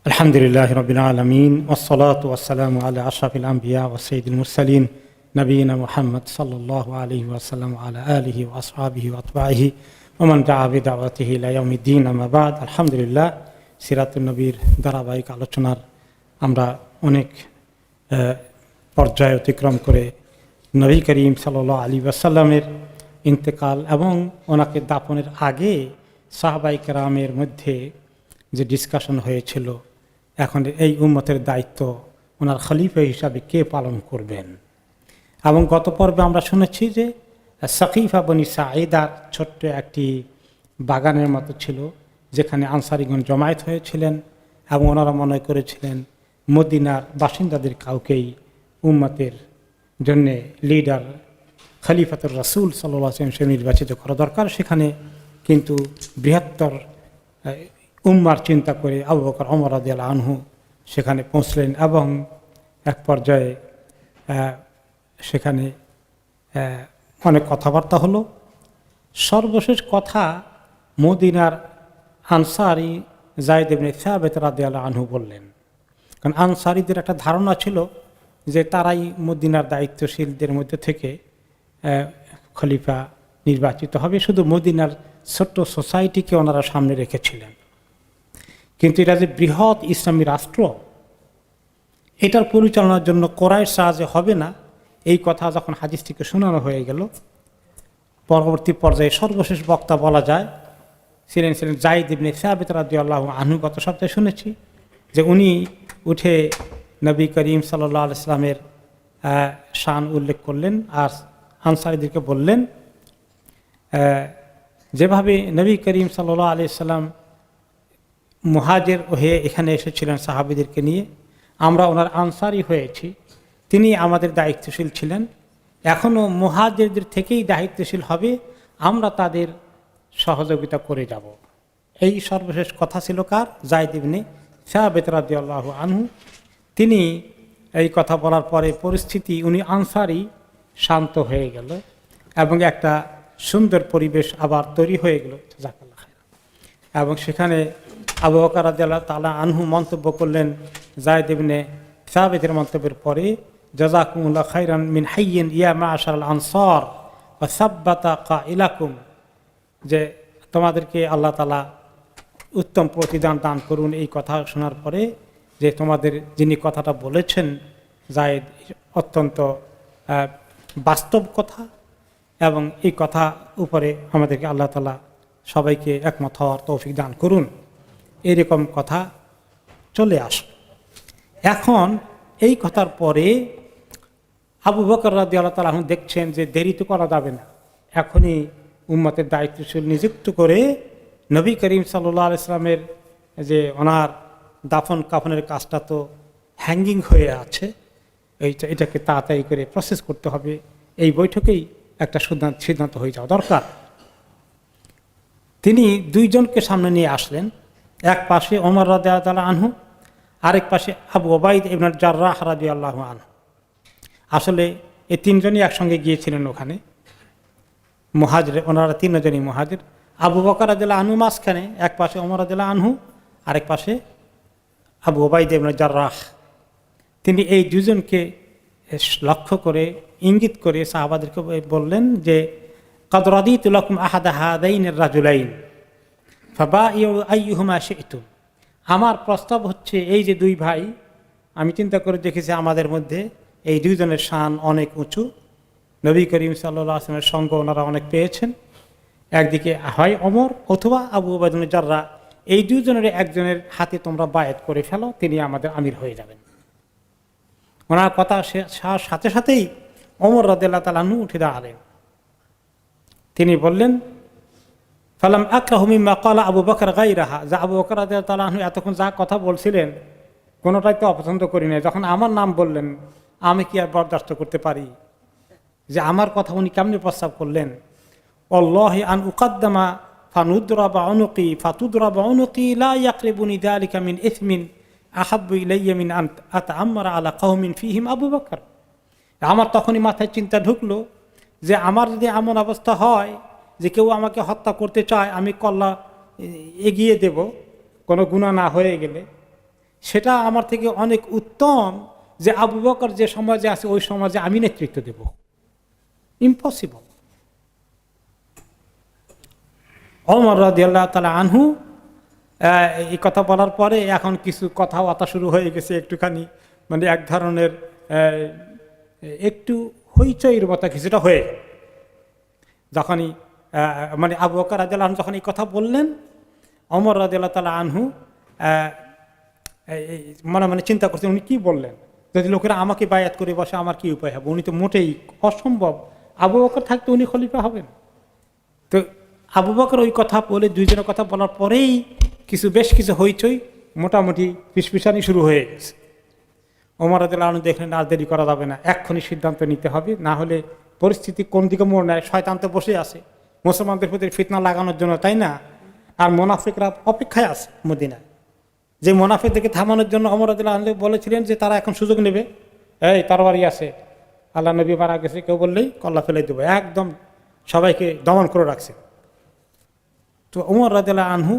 আলহামদুলিল্লাহ রাব্বিল আলামিন ওয়াসসালাতু ওয়াসসালামু আলা আশরাফিল আমবিয়া ওয়া সাইয়্যিদিল মুরসালিন নবিয়িনা মুহাম্মদ সাল্লাল্লাহু আলাইহি ওয়াসাল্লাম আলা আলিহি ওয়া আসহাবিহি ওয়া আতবাইহি ওয়া মান দাআ বিদাওয়াতিহি ইলা ইয়াউমিদ্দিন আম্মা বাদ। আলহামদুলিল্লাহ, সিরাতুন নবীর ধারাবাহিক আলোচনার আমরা অনেক পর্যায় অতিক্রম করে নবী করিম সাল্লাল্লাহু আলাইহি ওয়াসাল্লামের ইন্তেকাল এবং ওনাকে দাফনের আগে সাহাবায়ে কেরামের মধ্যে যে ডিসকাশন হয়েছিল, এখন এই উম্মতের দায়িত্ব ওনার খলিফা হিসাবে কে পালন করবেন। এবং গত পর্বে আমরা শুনেছি যে সাকিফা বনি সাঈদার ছোট্ট একটি বাগানের মতো ছিল, যেখানে আনসারিগণ জমায়েত হয়েছিলেন এবং ওনারা মনে করেছিলেন মদিনার বাসিন্দাদের কাউকেই উম্মতের জন্যে লিডার খলিফাতুর রাসূল সাল্লাল্লাহু আলাইহি ওয়াসাল্লাম সে নির্বাচিত করা দরকার। সেখানে কিন্তু বৃহত্তর উম্মার চিন্তা করে আবু বকর ওমর রাদিয়াল্লাহু আনহু সেখানে পৌঁছলেন এবং এক পর্যায়ে সেখানে অনেক কথাবার্তা হলো। সর্বশেষ কথা মদিনার আনসারি যায়েদ ইবনে সাবিত রাদিয়াল্লাহু আনহু বললেন, কারণ আনসারিদের একটা ধারণা ছিল যে তারাই মদিনার দায়িত্বশীলদের মধ্যে থেকে খলিফা নির্বাচিত হবে। শুধু মদিনার ছোট্ট সোসাইটিকে ওনারা সামনে রেখেছিলেন, কিন্তু এটা যে বৃহৎ ইসলামী রাষ্ট্র, এটার পরিচালনার জন্য কোরাইশ সাহায্যে হবে না, এই কথা যখন হাদিস থেকে শোনানো হয়ে গেল, পরবর্তী পর্যায়ে সর্বশেষ বক্তা বলা যায় ছিলেন যায়েদ ইবনে সাবিত রাদিয়াল্লাহু আনহু। গত সপ্তাহে শুনেছি যে উনি উঠে নবী করিম সাল্লাল্লাহু আলাইহি ওয়াসাল্লামের শান উল্লেখ করলেন আর আনসারীদেরকে বললেন, যেভাবে নবী করিম সাল্লাল্লাহু আলাইহি ওয়াসাল্লাম মুহাজির হয়ে এখানে এসেছিলেন সাহাবীদেরকে নিয়ে, আমরা ওনার আনসারি হয়েছি, তিনি আমাদের দায়িত্বশীল ছিলেন, এখনও মুহাজিরদের থেকেই দায়িত্বশীল হবে, আমরা তাদের সহযোগিতা করে যাব। এই সর্বশেষ কথা ছিল কার? যায়েদ ইবনে সাবিত রাদিয়াল্লাহু আনহু। তিনি এই কথা বলার পরে পরিস্থিতি, উনি আনসারি, শান্ত হয়ে গেল এবং একটা সুন্দর পরিবেশ আবার তৈরি হয়ে গেল। এবং সেখানে আবু বকর রাদিয়াল্লাহু তাআলা আনহু মন্তব্য করলেন যায়েদ ইবনে সাবিতের মন্তব্যের পরে, জাযাকুমুল্লাহু খাইরান মিন হাইয়িন ইয়া মা'শারাল আনসার ওয়া সাব্বাতা কাইলাকুম, যে তোমাদেরকে আল্লাহ তাআলা উত্তম প্রতিদান দান করুন। এই কথা শোনার পরে যে তোমাদের যিনি কথাটা বলেছেন যায়েদ, অত্যন্ত বাস্তব কথা, এবং এই কথা উপরে আমাদেরকে আল্লাহ তাআলা সবাইকে একমত হওয়ার তৌফিক দান করুন, এরকম কথা চলে আসে। এখন এই কথার পরে আবু বকর রাদিয়াল্লাহু তাআলা আনহু দেখছেন যে দেরি তো করা যাবে না, এখনই উম্মতের দায়িত্বশীল নিযুক্ত করে নবী করিম সাল্লাল্লাহু আলাইহি ওয়াসাল্লামের যে ওনার দাফন কাফনের কাজটা তো হ্যাঙ্গিং হয়ে আছে, এটাকে তাড়াতাড়ি করে প্রসেস করতে হবে, এই বৈঠকেই একটা সিদ্ধান্ত হয়ে যাওয়া দরকার। তিনি দুইজনকে সামনে নিয়ে আসলেন, এক পাশে ওমর রাদিয়াল্লাহু আনহু, আরেক পাশে আবু উবাইদা ইবনে জাররাহ রাদিয়াল্লাহু আনহু। আসলে এই তিনজনই একসঙ্গে গিয়েছিলেন ওখানে মুহাজির, ওনারা তিনজনই মুহাজির। আবু বকর রাদিয়াল্লাহু আনহু মাঝখানে, এক পাশে ওমর রাদিয়াল্লাহু আনহু, আরেক পাশে আবু উবাইদা ইবনে জাররাহ। তিনি এই দুজনকে লক্ষ্য করে ইঙ্গিত করে সাহাবাদেরকে বললেন যে কাদ রাদিতু লাকুম আহাদা হাদাইনির রাজুলাইন ফাবাইউ আইয়ুহুমা শি'তুম, আমার প্রস্তাব হচ্ছে এই যে দুই ভাই, আমি চিন্তা করে দেখেছি আমাদের মধ্যে এই দুইজনের শান অনেক উঁচু, নবী করিম সাল্লাল্লাহু আলাইহি ওয়াসাল্লামের সঙ্গ ওনারা অনেক পেয়েছেন, একদিকে হয় ওমর অথবা আবু উবাইদা ইবনে জাররাহ, এই দুইজনের একজনের হাতে তোমরা বায়াত করে ফেলো, তিনি আমাদের আমির হয়ে যাবেন। ওনার কথা সাথে সাথেই ওমর রাদিয়াল্লাহু তাআলা আনহু উঠে দাঁড়ালেন। তিনি বললেন, ফালাম আক্রাহু মিম্মা ক্বালা আবু বকর গায়রাহা, যা আবু বকর রাদিয়াল্লাহু তাআলা আনহু এতক্ষণ যা কথা বলছিলেন কোনোটাই তো অপছন্দ করি না, যখন আমার নাম বললেন আমি কি আর বরদাস্ত করতে পারি, যে আমার কথা উনি কেমনে প্রস্তাব করলেন। আল্লাহি আন উকাদ্দামা ফানুদরাবা উনুকি ফাতুদরাবা উনুকি লা ইয়াকরিবুনি যালিকা মিন ইসমিন আহাব্বু ইলাইয়া মিন আন আতাআম্মারা আলা কওমিন ফীহিম আবু বকর। আমার তখনই মাথায় চিন্তা ঢুকলো যে আমার যদি এমন অবস্থা হয় যে কেউ আমাকে হত্যা করতে চায়, আমি কল্লা এগিয়ে দেব কোনো গুনাহ না হয়ে গেলে, সেটা আমার থেকে অনেক উত্তম যে আবু বকর যে সমাজে আছে ওই সমাজে আমি নেতৃত্ব দেব। ইম্পসিবল। ওমর রাদিয়াল্লাহু তাআলা আনহু এই কথা বলার পরে এখন কিছু কথাবার্তা শুরু হয়ে গেছে, একটুখানি মানে এক ধরনের একটু হইচইয়ের মতো কিছুটা হয়ে, যখনই মানে আবু বকর রাদিয়াল্লাহু আনহু যখন এই কথা বললেন, ওমর রাদিয়াল্লাহু তাআলা আনহু মনে মনে চিন্তা করছেন উনি কি বললেন, যদি লোকেরা আমাকে বায়াত করে বসে আমার কি উপায় হবে, উনি তো মোটেই অসম্ভব, আবু বকর থাকতে উনি খলিফা হবেন। তো আবু বকর ওই কথা বলে দুইজনের কথা বলার পরেই বেশ কিছু হইচই মোটামুটি ফিসফিসানি শুরু হয়ে গেছে। ওমর রাদিয়াল্লাহু আনহু দেখলেন আর দেরি করা যাবে না, এক্ষুনি সিদ্ধান্ত নিতে হবে, না হলে পরিস্থিতি কোন দিকে মোড় নেয়। শয়তান তো বসে আছে মুসলমানদের প্রতি ফিতনা লাগানোর জন্য, তাই না? আর মুনাফিকরা অপেক্ষায় আছে মদিনায়, যে মুনাফিকদেরকে থামানোর জন্য ওমর রাদিয়াল্লাহু আনহু বলেছিলেন যে তারা এখন সুযোগ নেবে, এই তরবারি আছে, আল্লাহ নবী মারা গেছে, কেউ বললেই কল্লা ফেলে দেবো, একদম সবাইকে দমন করে রাখছে। তো ওমর রাদিয়াল্লাহু আনহু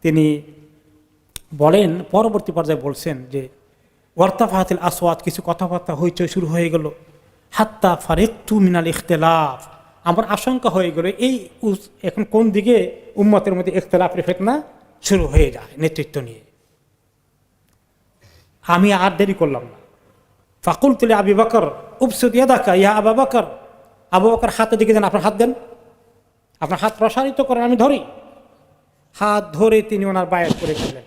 তিনি বলেন, পরবর্তী পর্যায়ে বলছেন যে ওয়ারতাফাতিল আসওয়াত, কিছু কথাবার্তা হইচই শুরু হয়ে গেল, হাত্তা ফারিকতু মিনাল ইখতিলাফ, আমার আশঙ্কা হয়ে গেল এই এখন কোন দিকে উম্মতের মধ্যে ইখতিলাফের ফিতনা শুরু হয়ে যায় নেতৃত্ব নিয়ে। আমি আর দেরি করলাম না, ফাকুলতু লি আবি বকর উবসুত ইয়াদাকা ইয়া আবু বকর, আবু বকর হাতের দিকে দেন, আপনার হাত দেন, আপনার হাত প্রসারিত করেন, আমি ধরি। হাত ধরে তিনি ওনার বায়াত করে ফেললেন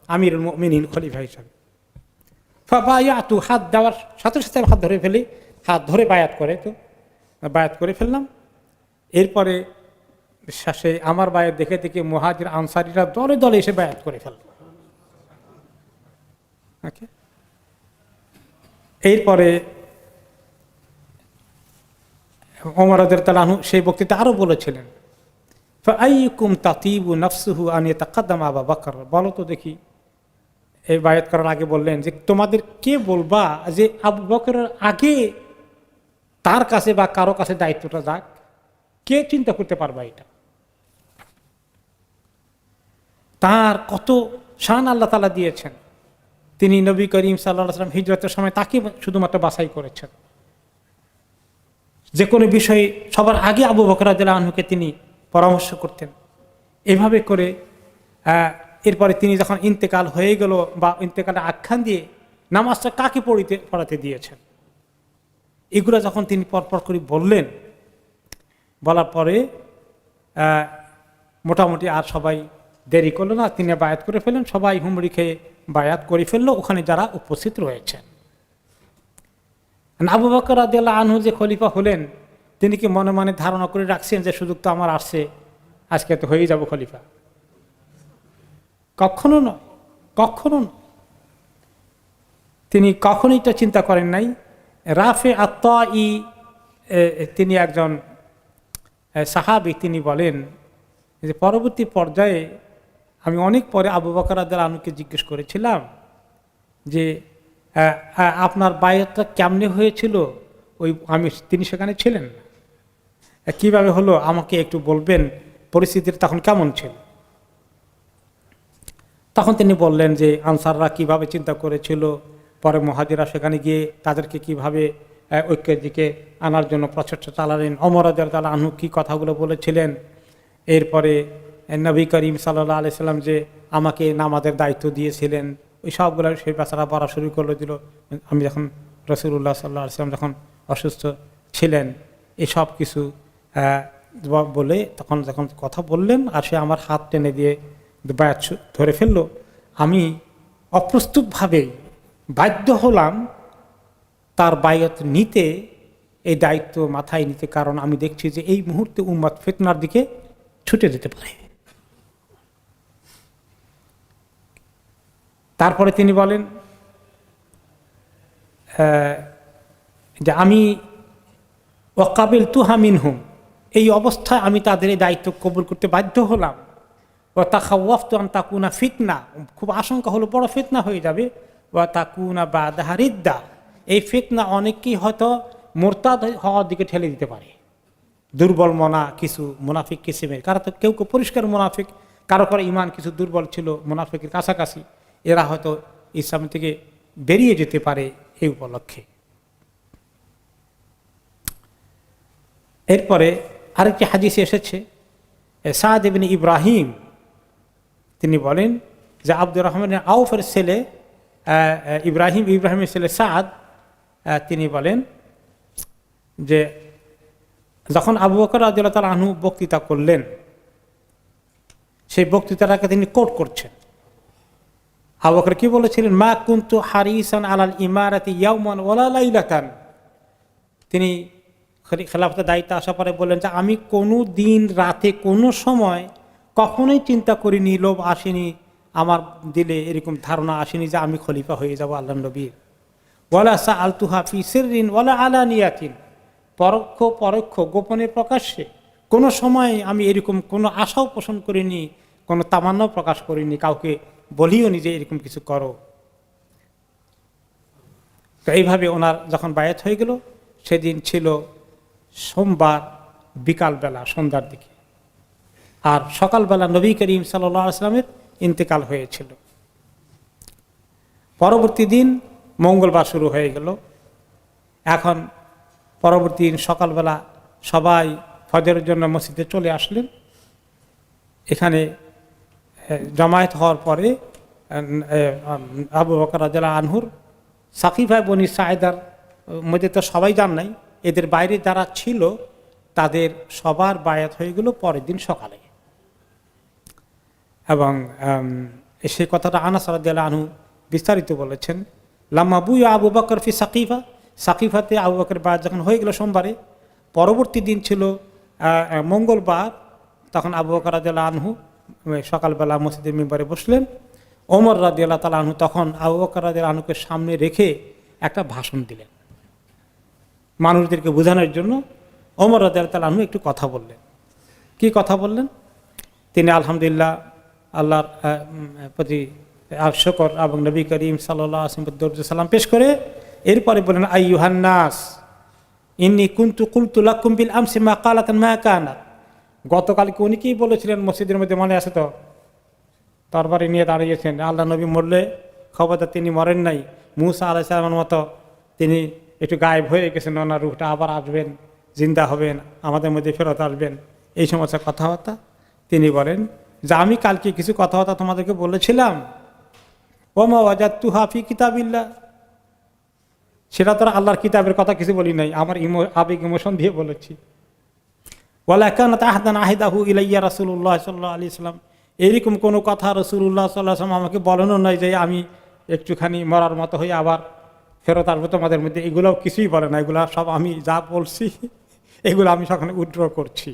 আমিরুল মুমিনিন খলিফা হিসাবে। ফাবায়াতু, হাত দেওয়ার সাথে সাথে হাত ধরে ফেলি, হাত ধরে বায়াত করে ফেললাম। এরপরে শেষে আমার বায়াত দেখে দেখে মুহাজির আনসারীরা দলে দলে এসে বায়াত করে ফেলল। এরপরে ওমর রাদিয়াল্লাহু আনহু সেই বক্তৃতা আরো বলেছিলেন, ফাআইয়ুকুম তাতিবু নাফসুহু আন ইয়াতাকাদ্দাম আবু বকর, বলো তো দেখি, এই বায়াত করার আগে বললেন যে তোমাদের কে বলবা যে আবু বকরের আগে তার কাছে বা কারো কাছে দায়িত্বটা যাক, কে চিন্তা করতে পারবা এটা? তার কত শান আল্লাহ তাআলা দিয়েছেন, তিনি নবী করিম সাল্লাল্লাহু আলাইহি ওয়াসাল্লাম হিজরতের সময় তাকে শুধুমাত্র বাছাই করেছেন, যে কোনো বিষয়ে সবার আগে আবু বকর রাদিয়াল্লাহু আনহুকে তিনি পরামর্শ করতেন। এভাবে করে এরপরে তিনি যখন ইন্তেকাল হয়ে গেল বা ইন্তেকালের আখ্যান দিয়ে নামাজটা কাকে পড়াতে দিয়েছেন, এগুলো যখন তিনি পরপর করে বললেন, বলার পরে মোটামুটি আর সবাই দেরি করলো না, তিনি বায়াত করে ফেললেন, সবাই হুমড়ি খেয়ে বায়াত করে ফেললো ওখানে যারা উপস্থিত রয়েছেন। আবু বকর রাদিয়াল্লাহু আনহু যে খলিফা হলেন, তিনি কি মনে মনে ধারণা করে রাখছেন যে সুযোগ তো আমার আসছে, আজকে তো হয়েই যাব খলিফা? কখনো নয়, কখনো নয়। তিনি কখনোই এটা চিন্তা করেন নাই। রাফে আত-তাই, তিনি একজন সাহাবী, তিনি বলেন যে পরবর্তী পর্যায়ে আমি অনেক পরে আবু বকর রাদিয়াল্লাহু আনহুকে জিজ্ঞেস করেছিলাম যে আপনার বায়াতটা কেমনে হয়েছিল, তিনি সেখানে ছিলেন, কিভাবে হলো আমাকে একটু বলবেন, পরিস্থিতির তখন কেমন ছিল? তখন তিনি বললেন যে আনসাররা কিভাবে চিন্তা করেছিল, পরে মুহাজিরা সেখানে গিয়ে তাদেরকে কিভাবে ঐক্যের দিকে আনার জন্য প্রচেষ্টা চালালেন, ওমর রাদিয়াল্লাহু আনহু কি কথাগুলো বলেছিলেন, এরপরে নবী করিম সাল্লাল্লাহু আলাইহি সাল্লাম যে আমাকে নামাজের দায়িত্ব দিয়েছিলেন, ওই সবগুলো সেই বাচ্চারা পড়া শুরু করে দিল। আমি যখন রাসূলুল্লাহ সাল্লাল্লাহু আলাইহি সাল্লাম যখন অসুস্থ ছিলেন, এই সব কিছু বলে তখন যখন কথা বললেন, আর সে আমার হাত টেনে দিয়ে বায়াত ধরে ফেললো, আমি অপ্রস্তুতভাবেই বাধ্য হলাম তার বায়াত নিতে, এই দায়িত্ব মাথায় নিতে, কারণ আমি দেখছি যে এই মুহূর্তে উম্মত ফিতনার দিকে ছুটে যেতে পারে। তারপরে তিনি বলেন যে আমি ওয়াকাবিলতুহা মিনহুম, এই অবস্থায় আমি তাদের এই দায়িত্ব কবুল করতে বাধ্য হলাম। ওয়া তাখাওয়াফতু আন তাকুনা ফিতনা, খুব আশঙ্কা হলো বড় ফিতনা হয়ে যাবে। ওয়া তাকুনা বাদাহা রিদ্দা, এই ফিতনা অনেককেই হয়তো মুরতাদ হওয়ার দিকে ঠেলে দিতে পারে। দুর্বল মনা কিছু মুনাফিক কিসিমের, কারা তো কেউ কেউ পরিষ্কার মুনাফিক, কারো কারো ইমান কিছু দুর্বল ছিল, মুনাফিকের কাছাকাছি, এরা হয়তো ইসলাম থেকে বেরিয়ে যেতে পারে এই উপলক্ষে। এরপরে আরেকটি হাদিসে এসেছে, সাদ ইবনে ইব্রাহিম তিনি বলেন যে আব্দুর রহমানের আউফের ছেলে ইব্রাহিমের ছেলে সাদ তিনি বলেন যে যখন আবু বকর রাদিয়াল্লাহু তাআলা আনহু বক্তৃতা করলেন, সেই বক্তৃতাটাকে তিনি কোট করছেন। আবু বকর কি বলেছিলেন, মা কুনতু হারিসান আলাল ইমারাতি ইয়াওমান ওয়ালা লাইলাতান। তিনি খেলাফতের দায়িত্ব আসার পরে বললেন যে আমি কোনো দিন রাতে কোনো সময় কখনোই চিন্তা করিনি, লোভ আসেনি, আমার দিলে এরকম ধারণা আসেনি যে আমি খলিফা হয়ে যাব আল্লাহর নবীর। ওয়ালা সাআলতুহা ফি সিররিন ওয়ালা আলানিয়াতিন, পরোক্ষ গোপনে প্রকাশ্যে কোনো সময় আমি এরকম কোনো আশাও পোষণ করিনি, কোনো তামান্নাও প্রকাশ করিনি, কাউকে বলিও নি যে এরকম কিছু করো। তো এইভাবে ওনার যখন বায়াত হয়ে গেল, সেদিন ছিল সোমবার বিকালবেলা, সন্ধ্যার দিকে, আর সকালবেলা নবী করিম সাল্লাল্লাহু আলাইহি ওয়াসাল্লামের ইন্তেকাল হয়েছিল। পরবর্তী দিন মঙ্গলবার শুরু হয়ে গেল। এখন পরবর্তী দিন সকালবেলা সবাই ফজরের জন্য মসজিদে চলে আসলেন। এখানে জামায়াত হওয়ার পরে আবু বকর রাদিয়াল্লাহু আনহুর সাকিফা বনি সাঈদার মধ্যে তো সবাই যান নাই, এদের বাইরে যারা ছিল তাদের সবার বায়াত হয়ে গেল পরের দিন সকালে। এবং সেই কথাটা আনাস রাদিয়াল্লাহু আনহু বিস্তারিত বলেছেন, লাম্মা বুইয়া আবু বকর ফি সাকিফা, সাকিফাতে আবু বকরের বায়াত যখন হয়ে গেল সোমবারে, পরবর্তী দিন ছিল মঙ্গলবার, তখন আবু বকর রাদিয়াল্লাহু আনহু সকালবেলা মসজিদের মিম্বরে বসলেন। ওমর রাদিয়াল্লাহু তাআলা আনহু তখন আবু বকর রাদিয়াল্লাহু আনহুকে সামনে রেখে একটা ভাষণ দিলেন মানুষদেরকে বোঝানোর জন্য। ওমর রাদিয়াল্লাহু তাআলা আনহু একটু কথা বললেন। কি কথা বললেন? তিনি আলহামদুলিল্লাহ আল্লাহর প্রতি শুকর এবং নবী করিম সাল্লাল্লাহু আলাইহি ওয়াসাল্লাম দরুদ সালাম পেশ করে এরপরে বলেন, আইয়ুহান নাস ইন্নী কুলতু লাকুম বিল আমসি মা কালাতান মা কানাত। গতকালকে উনি কি বলেছিলেন মসজিদের মধ্যে, মনে আছে তো? তরবারি নিয়ে দাঁড়িয়েছেন, আল্লাহ নবী মরলে খবরদার তিনি মরেন নাই, মুসা আলাইহিস সালামের মতো তিনি একটু গায়েব হয়ে গেছেন, ওনার রূহটা আবার আসবেন, জিন্দা হবেন, আমাদের মধ্যে ফেরত আসবেন, এই সমস্ত কথাবার্তা তিনি বলেন যে আমি কালকে কিছু কথাবার্তা তোমাদেরকে বলেছিলাম, ওমা ওয়াজাদতুহা ফি কিতাবিল্লাহ, সেটা তো আল্লাহর কিতাবের কথা কিছু বলি নাই, আমার আবেগ ইমোশন দিয়ে বলেছি। ওয়ালা কানাত আহদান আহিদাহু ইলাইয়া রাসূলুল্লাহ সাল্লাল্লাহু আলাইহি ওয়াসাল্লাম, এরকম কোনো কথা রাসূলুল্লাহ সাল্লাল্লাহু আলাইহি ওয়াসাল্লাম আমাকে বলেনও নাই যে আমি একটুখানি মরার মতো হয়ে আবার ফেরত আসবো তোমাদের মধ্যে, এগুলোও কিছুই বলে না, এগুলো সব আমি যা বলছি এগুলো আমি সেখানে উইথড্র করছি।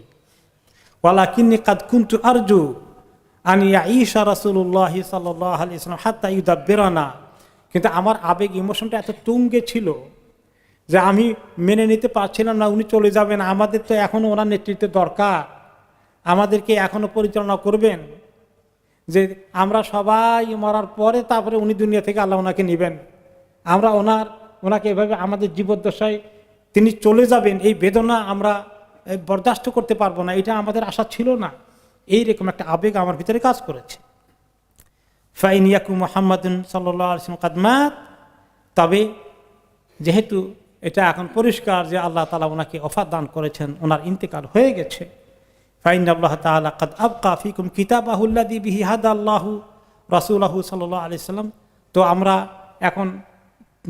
ওয়ালাকিন্নী কাদ কুনতু আরজু আন ইয়াঈশা রাসূলুল্লাহ সাল্লাল্লাহু আলাইহি ওয়াসাল্লাম হাত্তা ইউদাব্বিরানা, কিন্তু আমার আবেগ ইমোশনটা এত তুঙ্গে ছিল যে আমি মেনে নিতে পারছিলাম না উনি চলে যাবেন, আমাদের তো এখনও ওনার নেতৃত্বের দরকার, আমাদেরকে এখনও পরিচালনা করবেন, যে আমরা সবাই মরার পরে তারপরে উনি দুনিয়া থেকে আল্লাহ ওনাকে নেবেন, আমরা ওনাকে এভাবে আমাদের জীবদ্দশায় তিনি চলে যাবেন এই বেদনা আমরা বরদাস্ত করতে পারবো না, এটা আমাদের আশা ছিল না। এইরকম একটা আবেগ আমার ভিতরে কাজ করেছে। ফাইন ইয়াকু মুহাম্মাদুন সাল্লাল্লাহু আলাইহি ওয়াসাল্লাম কাদ মাত, তবে যেহেতু এটা এখন পরিষ্কার যে আল্লাহ তাআলা ওনাকে ওফাত দান করেছেন, ওনার ইন্তেকাল হয়ে গেছে, ফাইনাল্লাহ তাআলা কাদ আবকা ফিকুম কিতাবাহু আল্লাযী বিহি হাদাল্লাহু রাসূলুহু সাল্লাল্লাহু আলাইহি ওয়াসাল্লাম, তো আমরা এখন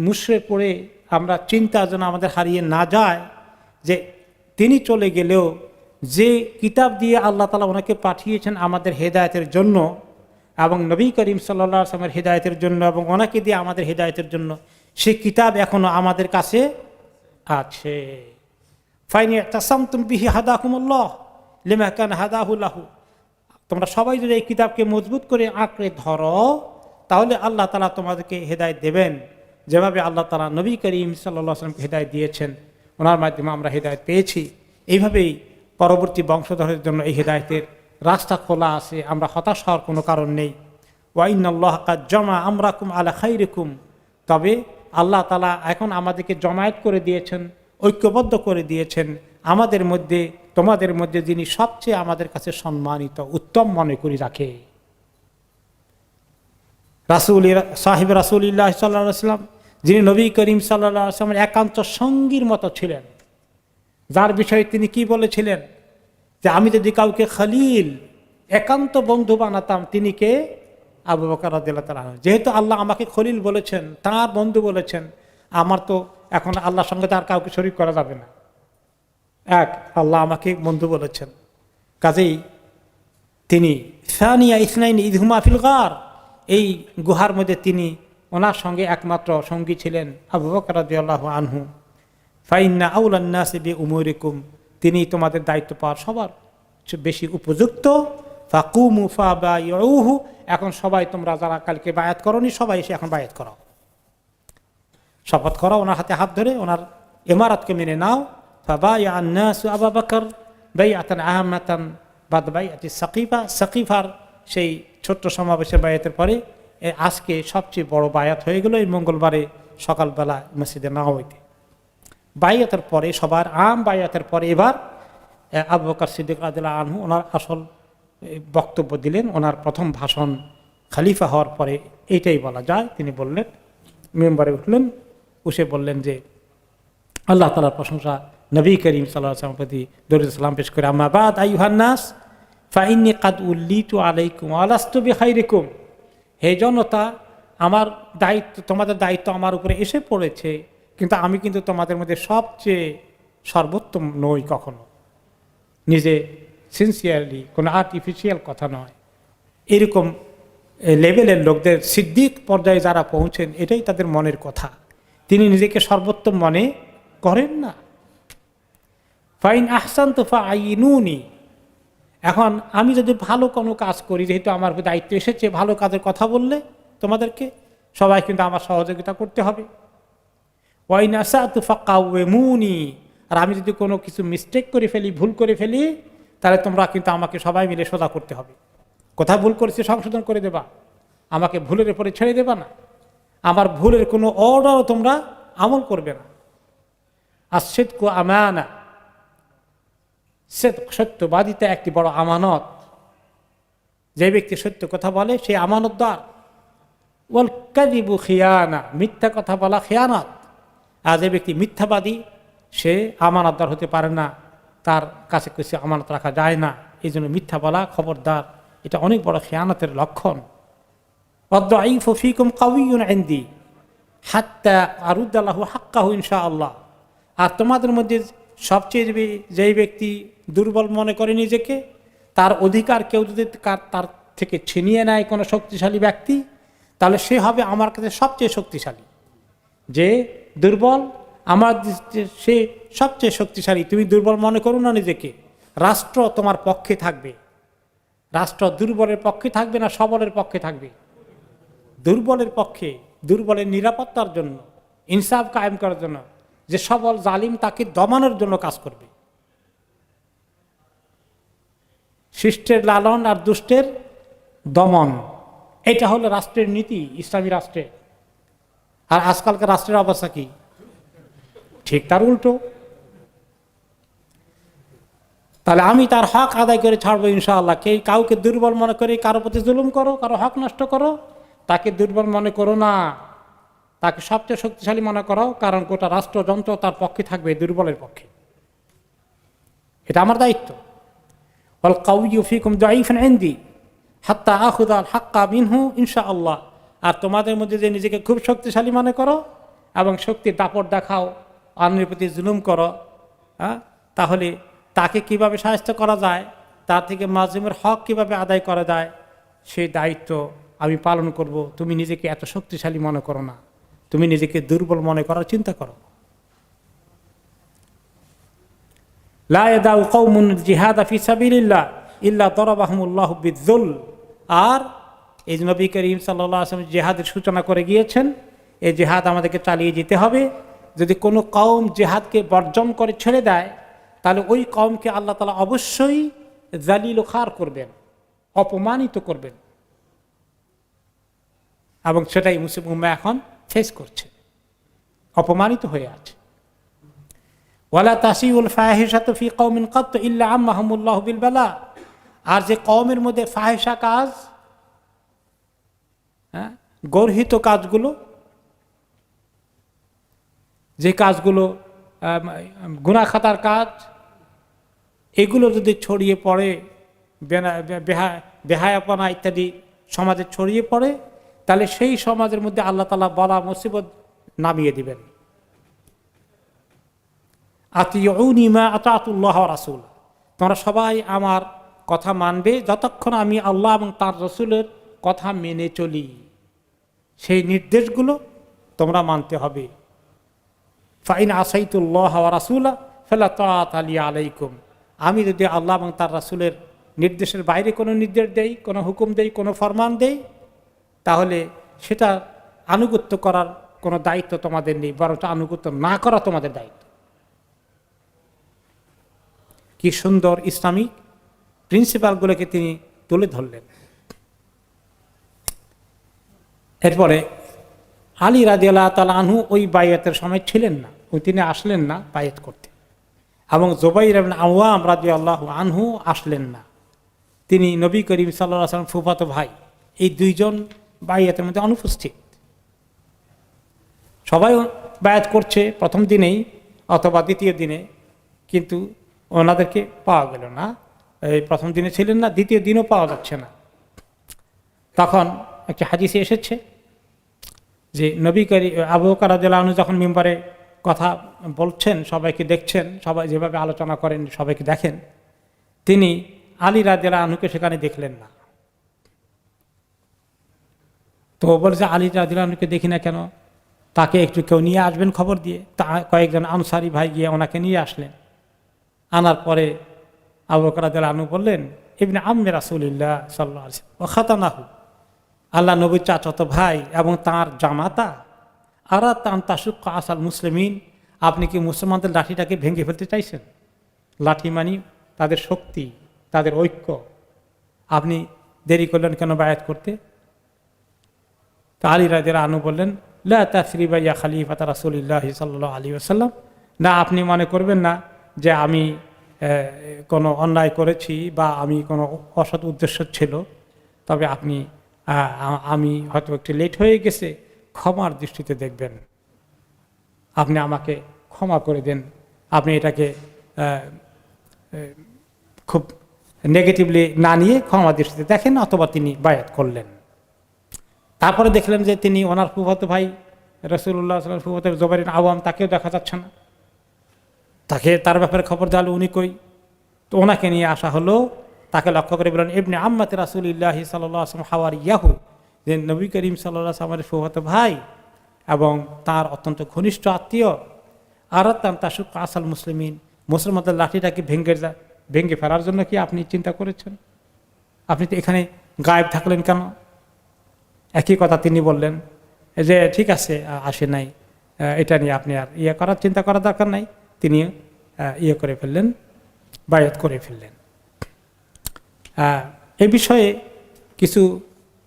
মুশরিক পড়ে আমরা চিন্তা যেন আমাদের হারিয়ে না যায় যে তিনি চলে গেলেও যে কিতাব দিয়ে আল্লাহ তাআলা ওনাকে পাঠিয়েছেন আমাদের হেদায়েতের জন্য এবং নবী করিম সাল্লাল্লাহু আলাইহি ওয়াসাল্লামের হেদায়েতের জন্য এবং ওনাকে দিয়ে আমাদের হেদায়েতের জন্য, সেই কিতাব এখনো আমাদের কাছে আছে। ফাইন ইতাসামতুম বিহি হাদাকুমুল্লাহ লিমা কান হাদাহু লাহু, তোমরা সবাই যদি এই কিতাবকে মজবুত করে আঁকড়ে ধরো তাহলে আল্লাহ তাআলা তোমাদেরকে হেদায়েত দেবেন, যেভাবে আল্লাহ তাআলা নবী করিম সাল্লাল্লাহু আলাইহি ওয়াসাল্লামকে হেদায়েত দিয়েছেন, ওনার মাধ্যমে আমরা হেদায়েত পেয়েছি। এইভাবেই পরবর্তী বংশধরের জন্য এই হেদায়েতের রাস্তা খোলা আছে, আমরা হতাশ হওয়ার কোনো কারণ নেই। ওয়া ইন্নাল্লাহ কাদ জামা আমরাকুম আলা খাইরিকুম, তবে আল্লাহ তাআলা এখন আমাদেরকে জমায়েত করে দিয়েছেন, ঐক্যবদ্ধ করে দিয়েছেন আমাদের মধ্যে তোমাদের মধ্যে যিনি সবচেয়ে আমাদের কাছে সম্মানিত উত্তম মনে করি রাখে। সাহেব রাসূলুল্লাহ সাল্লাল্লাহু আলাইহি ওয়াসাল্লাম যিনি নবী করিম সাল্লাল্লাহু আলাইহি ওয়াসাল্লামের একান্ত সঙ্গীর মতো ছিলেন, যার বিষয়ে তিনি কি বলেছিলেন যে আমি যদি কাউকে খলিল একান্ত বন্ধু বানাতাম তিনি কে? আবু বকর রাদিয়াল্লাহু তাআলা। যেহেতু আল্লাহ আমাকে খলিল বলেছেন, তার বন্ধু বলেছেন, আমার তো এখন আল্লাহর সঙ্গে তার কাউকে শরীক করা যাবে না। এক, আল্লাহ আমাকে বন্ধু বলেছেন, কাজেই তিনি সানিয়া ইসনাইন ইদহুমা ফিল গার, এই গুহার মধ্যে তিনি ওনার সঙ্গে একমাত্র সঙ্গী ছিলেন আবু বকর রাদিয়াল্লাহু আনহু। ফাইন্না আউলান নাসি বিউমুরিকুম, তিনি তোমাদের দায়িত্ব পাওয়ার সবার বেশি উপযুক্ত। ফাকুমু ফাবাইউহু, এখন সবাই তোমরা যারা কালকে বায়াত করনি সবাই এসে এখন বায়াত করো, শপথ করো, ওনার হাতে হাত ধরে ওনার ইমারতকে মেনে নাও। ফাবাইআ আন-নাসু আবু বকর বাইআতান আহামাতান বাদ বাইআতি সাকিফা, সাকিফার সেই ছোট্ট সমাবেশের বায়াতের পরে আজকে সবচেয়ে বড় বায়াত হয়ে গেল এই মঙ্গলবারে সকালবেলা মসজিদে নববীতে। বায়াতের পরে সবার আম বায়াতের পরে এবার আবু বকর সিদ্দিক রাদিয়াল্লাহু আনহু ওনার আসল বক্তব্য দিলেন। ওনার প্রথম ভাষণ খলিফা হওয়ার পরে এইটাই বলা যায়। তিনি বললেন, মেম্বারে উঠলেন, উঠে বললেন যে আল্লাহ তাআলার প্রশংসা, নবী করিম সাল্লাল্লাহু আলাইহি ওয়াসাল্লাম প্রতি দরুদ সালাম পেশ করে, আম্মা বাদ আইয়ুহান নাস ফাইন্নী কাদ উল্লিতু আলাইকুম আলাস্তু বিখাইরিকুম, হে জনতা, আমার দায়িত্ব, তোমাদের দায়িত্ব আমার উপরে এসে পড়েছে, কিন্তু আমি কিন্তু তোমাদের মধ্যে সবচেয়ে সর্বোত্তম নই কখনো। নিজে সিনসিয়ারলি, কোনো আর্টিফিশিয়াল কথা নয়, এরকম লেভেলের লোকদের সিদ্দিক পর্যায়ে যারা পৌঁছেন এটাই তাদের মনের কথা। তিনি নিজেকে সর্বোত্তম মনে করেন না। ফাইন আহসানতু ফাআইনুনি, এখন আমি যদি ভালো কোনো কাজ করি, যেহেতু আমার দায়িত্ব এসেছে ভালো কাজের কথা বললে তোমাদেরকে সবাই কিন্তু আমার সহযোগিতা করতে হবে। ওয়াইন আসাতু ফাকাওয়িমুনি, আর আমি যদি কোনো কিছু মিস্টেক করে ফেলি, ভুল করে ফেলি, তাহলে তোমরা কিন্তু আমাকে সবাই মিলে সোজা করতে হবে। কোথায় ভুল করেছি সংশোধন করে দেবা, আমাকে ভুলের উপরে ছেড়ে দেবা না, আমার ভুলের কোনো অর্ডারও তোমরা আমল করবে না। আর সিদকু আমানা, সত্যবাদিতা একটি বড় আমানত, যে ব্যক্তি সত্য কথা বলে সে আমানতদার। ওয়াল কাযিবু খিয়ানা, মিথ্যা কথা বলা খেয়ানত। আর যে ব্যক্তি মিথ্যাবাদী সে আমানতদার হতে পারে না, তার কাছে কিছু আমানত রাখা যায় না। এই জন্য মিথ্যা বলা খবরদার, এটা অনেক বড় খেয়ানতের লক্ষণ। ওয়াদ-দাঈফু ফীকুম কাওয়িয়্যুন ইনদি হাত্তা আরুদ্দা লাহু হাক্কাহু ইনশাআল্লাহ, আর তোমাদের মধ্যে সবচেয়ে যেই ব্যক্তি দুর্বল মনে করে নিজেকে, তার অধিকার কেউ যদি তার থেকে ছিনিয়ে নেয় কোনো শক্তিশালী ব্যক্তি, তাহলে সে হবে আমার কাছে সবচেয়ে শক্তিশালী। যে দুর্বল আমার সে সবচেয়ে শক্তিশালী। তুমি দুর্বল মনে করো না নিজেকে, রাষ্ট্র তোমার পক্ষে থাকবে। রাষ্ট্র দুর্বলের পক্ষে থাকবে না সবলের পক্ষে থাকবে? দুর্বলের পক্ষে, দুর্বলের নিরাপত্তার জন্য, ইনসাফ কায়েম করার জন্য। যে সবল জালিম তাকে দমানোর জন্য কাজ করবে। শিষ্টের লালন আর দুষ্টের দমন, এটা হলো রাষ্ট্রের নীতি, ইসলামী রাষ্ট্রের। আর আজকালকার রাষ্ট্রের অবস্থা কি? ঠিক তার উল্টো। তাহলে আমি তার হক আদায় করে ছাড়বো ইনশাআল্লাহ। কাউকে দুর্বল মনে করে কারো প্রতি জুলুম করো, কারো হক নষ্ট করো, তাকে দুর্বল মনে করো না, তাকে সবচেয়ে শক্তিশালী মনে করো, কারণ গোটা রাষ্ট্রযন্ত্র তার পক্ষে থাকবে, দুর্বলের পক্ষে। এটা আমার দায়িত্ব। ওয়াল কাওয়িয়্যু ফীকুম দাঈফুন ইনদি হাত্তা আখুযাল হাক্কা মিনহু ইনশাআল্লাহ, আর তোমাদের মধ্যে যে নিজেকে খুব শক্তিশালী মনে করো এবং শক্তির দাপট দেখাও, অন্যের প্রতি জুলুম করো, তাহলে তাকে কিভাবে সাহায্য করা যায়, তার থেকে মাজলুমের হক কিভাবে আদায় করা যায়, সেই দায়িত্ব আমি পালন করব। তুমি নিজেকে এত শক্তিশালী মনে করো না, তুমি নিজেকে দুর্বল মনে করার চিন্তা করো। লা ইয়াদাউ কওমুন জিহাদা ফি সাবিলিল্লাহ ইল্লা দারাবাহুমুল্লাহু বিযুল, আর এই নবী করিম সাল্লাল্লাহু আলাইহি ওয়াসাল্লাম জিহাদের সূচনা করে গিয়েছেন। এই জিহাদ আমাদেরকে চালিয়ে যেতে হবে। যদি কোনো কওম জিহাদকে বর্জন করে ছেড়ে দেয়, তাহলে ওই কওমকে আল্লাহ তাআলা অবশ্যই জালিল ও খার করবেন, অপমানিত করবেন, এবং সেটাই মুসলিম উম্মাহ এখন ফেস করছে, অপমানিত হয়ে আছে। ওয়ালা তাসিউল ফাহিশাতু ফি কওমিন কাত ইল্লা আম্মাহুমুল্লাহু বিল বালা। আর যে কওমের মধ্যে ফাহিশা কাজ, গর্হিত কাজগুলো, যে কাজগুলো গুনাহ খাতার কাজ, এগুলো যদি ছড়িয়ে পড়ে, বেহায়াপনা ইত্যাদি সমাজে ছড়িয়ে পড়ে, তাহলে সেই সমাজের মধ্যে আল্লাহ তাআলা বলা মুসিবত নামিয়ে দিবেন। আতিউনি মা আতাতুল্লাহ ওয়া রাসূল, তোমরা সবাই আমার কথা মানবে যতক্ষণ আমি আল্লাহ এবং তার রাসূলের কথা মেনে চলি। সেই নির্দেশগুলো তোমরা মানতে হবে। ফাইন আসাইতুল্লাহ ওয়া রাসূলা ফালা তাআতা লি আলাইকুম, আমি যদি আল্লাহ এবং তার রাসূলের নির্দেশের বাইরে কোনো নির্দেশ দেই, কোনো হুকুম দেই, কোনো ফরমান দেই, তাহলে সেটা আনুগত্য করার কোনো দায়িত্ব তোমাদের নেই, বরং আনুগত্য না করা তোমাদের দায়িত্ব। কি সুন্দর ইসলামিক প্রিন্সিপালগুলোকে তিনি তুলে ধরলেন। এরপরে আলী রাদিয়াল্লাহু তাআলা আনহু ওই বায়াতের সময় ছিলেন না, তিনি আসলেন না বায়াত করতে, এবং জুবাইর ইবনে আওয়াম রাদিয়াল্লাহু আনহু আসলেন না। তিনি নবী করিম সাল্লাল্লাহু আলাইহি ওয়াসাল্লাম ফুফাতো ভাই, এই দুইজন বায়াতের মধ্যে অনুপস্থিত। সবাই বায়াত করছে প্রথম দিনেই অথবা দ্বিতীয় দিনে, কিন্তু ওনাদেরকে পাওয়া গেল না। এই প্রথম দিনে ছিলেন না, দ্বিতীয় দিনও পাওয়া যাচ্ছে না। তখন একটা হাদিসে এসেছে যে নবী করিম আবু বকর রাদিয়াল্লাহু আনহু যখন মিম্বারে কথা বলছেন, সবাইকে দেখছেন, সবাই যেভাবে আলোচনা করেন সবাইকে দেখেন, তিনি আলী রাদিয়াল্লাহু আনহুকে সেখানে দেখলেন না। তো বলছে আলী রাদিয়াল্লাহু আনহুকে দেখি না কেন, তাকে একটু কেউ নিয়ে আসবেন খবর দিয়ে। তা কয়েকজন আনসারী ভাই গিয়ে ওনাকে নিয়ে আসলেন। আনার পরে আবু বকর রাদিয়াল্লাহু আনহু বললেন, ইবনে আম্মি রাসূলিল্লাহ সাল্লাল্লাহু আলাইহি ওয়াসাল্লাম ওয়া খাতানাহু, আল্লাহ নবীর চাচাতো ভাই এবং তার জামাতা, আরা তান তাসুক আসাল মুসলিমিন, আপনি কি মুসলমানদের লাঠিটাকে ভেঙে ফেলতে চাইছেন? লাঠি মানি তাদের শক্তি, তাদের ঐক্য, আপনি দেরি করলেন কেন বায়াত করতে? তা আলী রাদিয়াল্লাহু আনহু বললেন, লা তাসরিবা ইয়া খলিফাতা রাসূলিল্লাহ সাল্লাল্লাহু আলাইহি ওয়াসাল্লাম, না আপনি মনে করবেন না যে আমি কোনো অন্যায় করেছি বা আমি কোনো অসৎ উদ্দেশ্য ছিল, তবে আমি হয়তো একটু লেট হয়ে গেছে, ক্ষমার দৃষ্টিতে দেখবেন, আপনি আমাকে ক্ষমা করে দেন, আপনি এটাকে খুব নেগেটিভলি না নিয়ে ক্ষমা দৃষ্টিতে দেখেন। অথবা তিনি বায়াত করলেন। তারপরে দেখলেন যে তিনি ওনার ফুফাতো ভাই রাসূলুল্লাহ সাল্লাল্লাহু আলাইহি ওয়াসাল্লাম ফুফাতো জুবাইর ইবনে আওয়াম, তাকেও দেখা যাচ্ছে না। তার ব্যাপারে খবর দেওয়াল, উনি কই? তো ওনাকে নিয়ে আসা হলো। তাকে লক্ষ্য করে বলেন, ইবনে আম্মাতি রাসূলিল্লাহি সাল্লাল্লাহু আলাইহি ওয়াসাল্লাম হাওয়ারিয়াহু, যে নবী করিম সাল্লাল্লাহু আলাইহি ওয়াসাল্লামের ফুফাতো ভাই এবং তার অত্যন্ত ঘনিষ্ঠ আত্মীয়। আরাতান তাসুক আসাল মুসলিমিন, মুসলমানদের লাঠিটাকে ভেঙে ফেলার জন্য কি আপনি চিন্তা করেছেন? আপনি তো এখানে গায়েব থাকলেন কেন? একই কথা তিনি বললেন যে ঠিক আছে, আসে নাই, এটা নিয়ে আপনি আর চিন্তা করার দরকার নাই। তিনি করে ফেললেন, বায়াত করে ফেললেন। এই বিষয়ে কিছু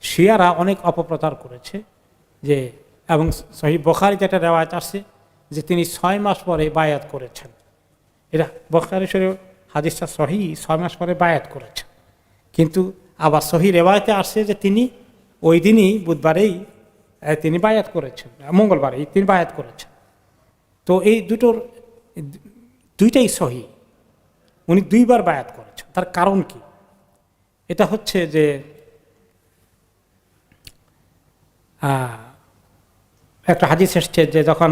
শিয়ারা অনেক অপপ্রচার করেছে যে, এবং সহিহ বুখারী যেটা রেওয়ায়েত আসছে যে তিনি 6 মাস পরে বায়াত করেছেন। এটা বুখারী শরীফ হাদিসটা সহিহ, 6 মাস পরে বায়াত করেছেন। কিন্তু আবার সহিহ রেওয়ায়েতে আসছে যে তিনি ওই দিনই বুধবারেই তিনি বায়াত করেছেন, মঙ্গলবারেই তিনি বায়াত করেছেন। তো এই দুইটাই সহিহ, উনি 2 বার বায়াত করেছেন। তার কারণ কি? এটা হচ্ছে যে একটা হাদিস এসছে যে যখন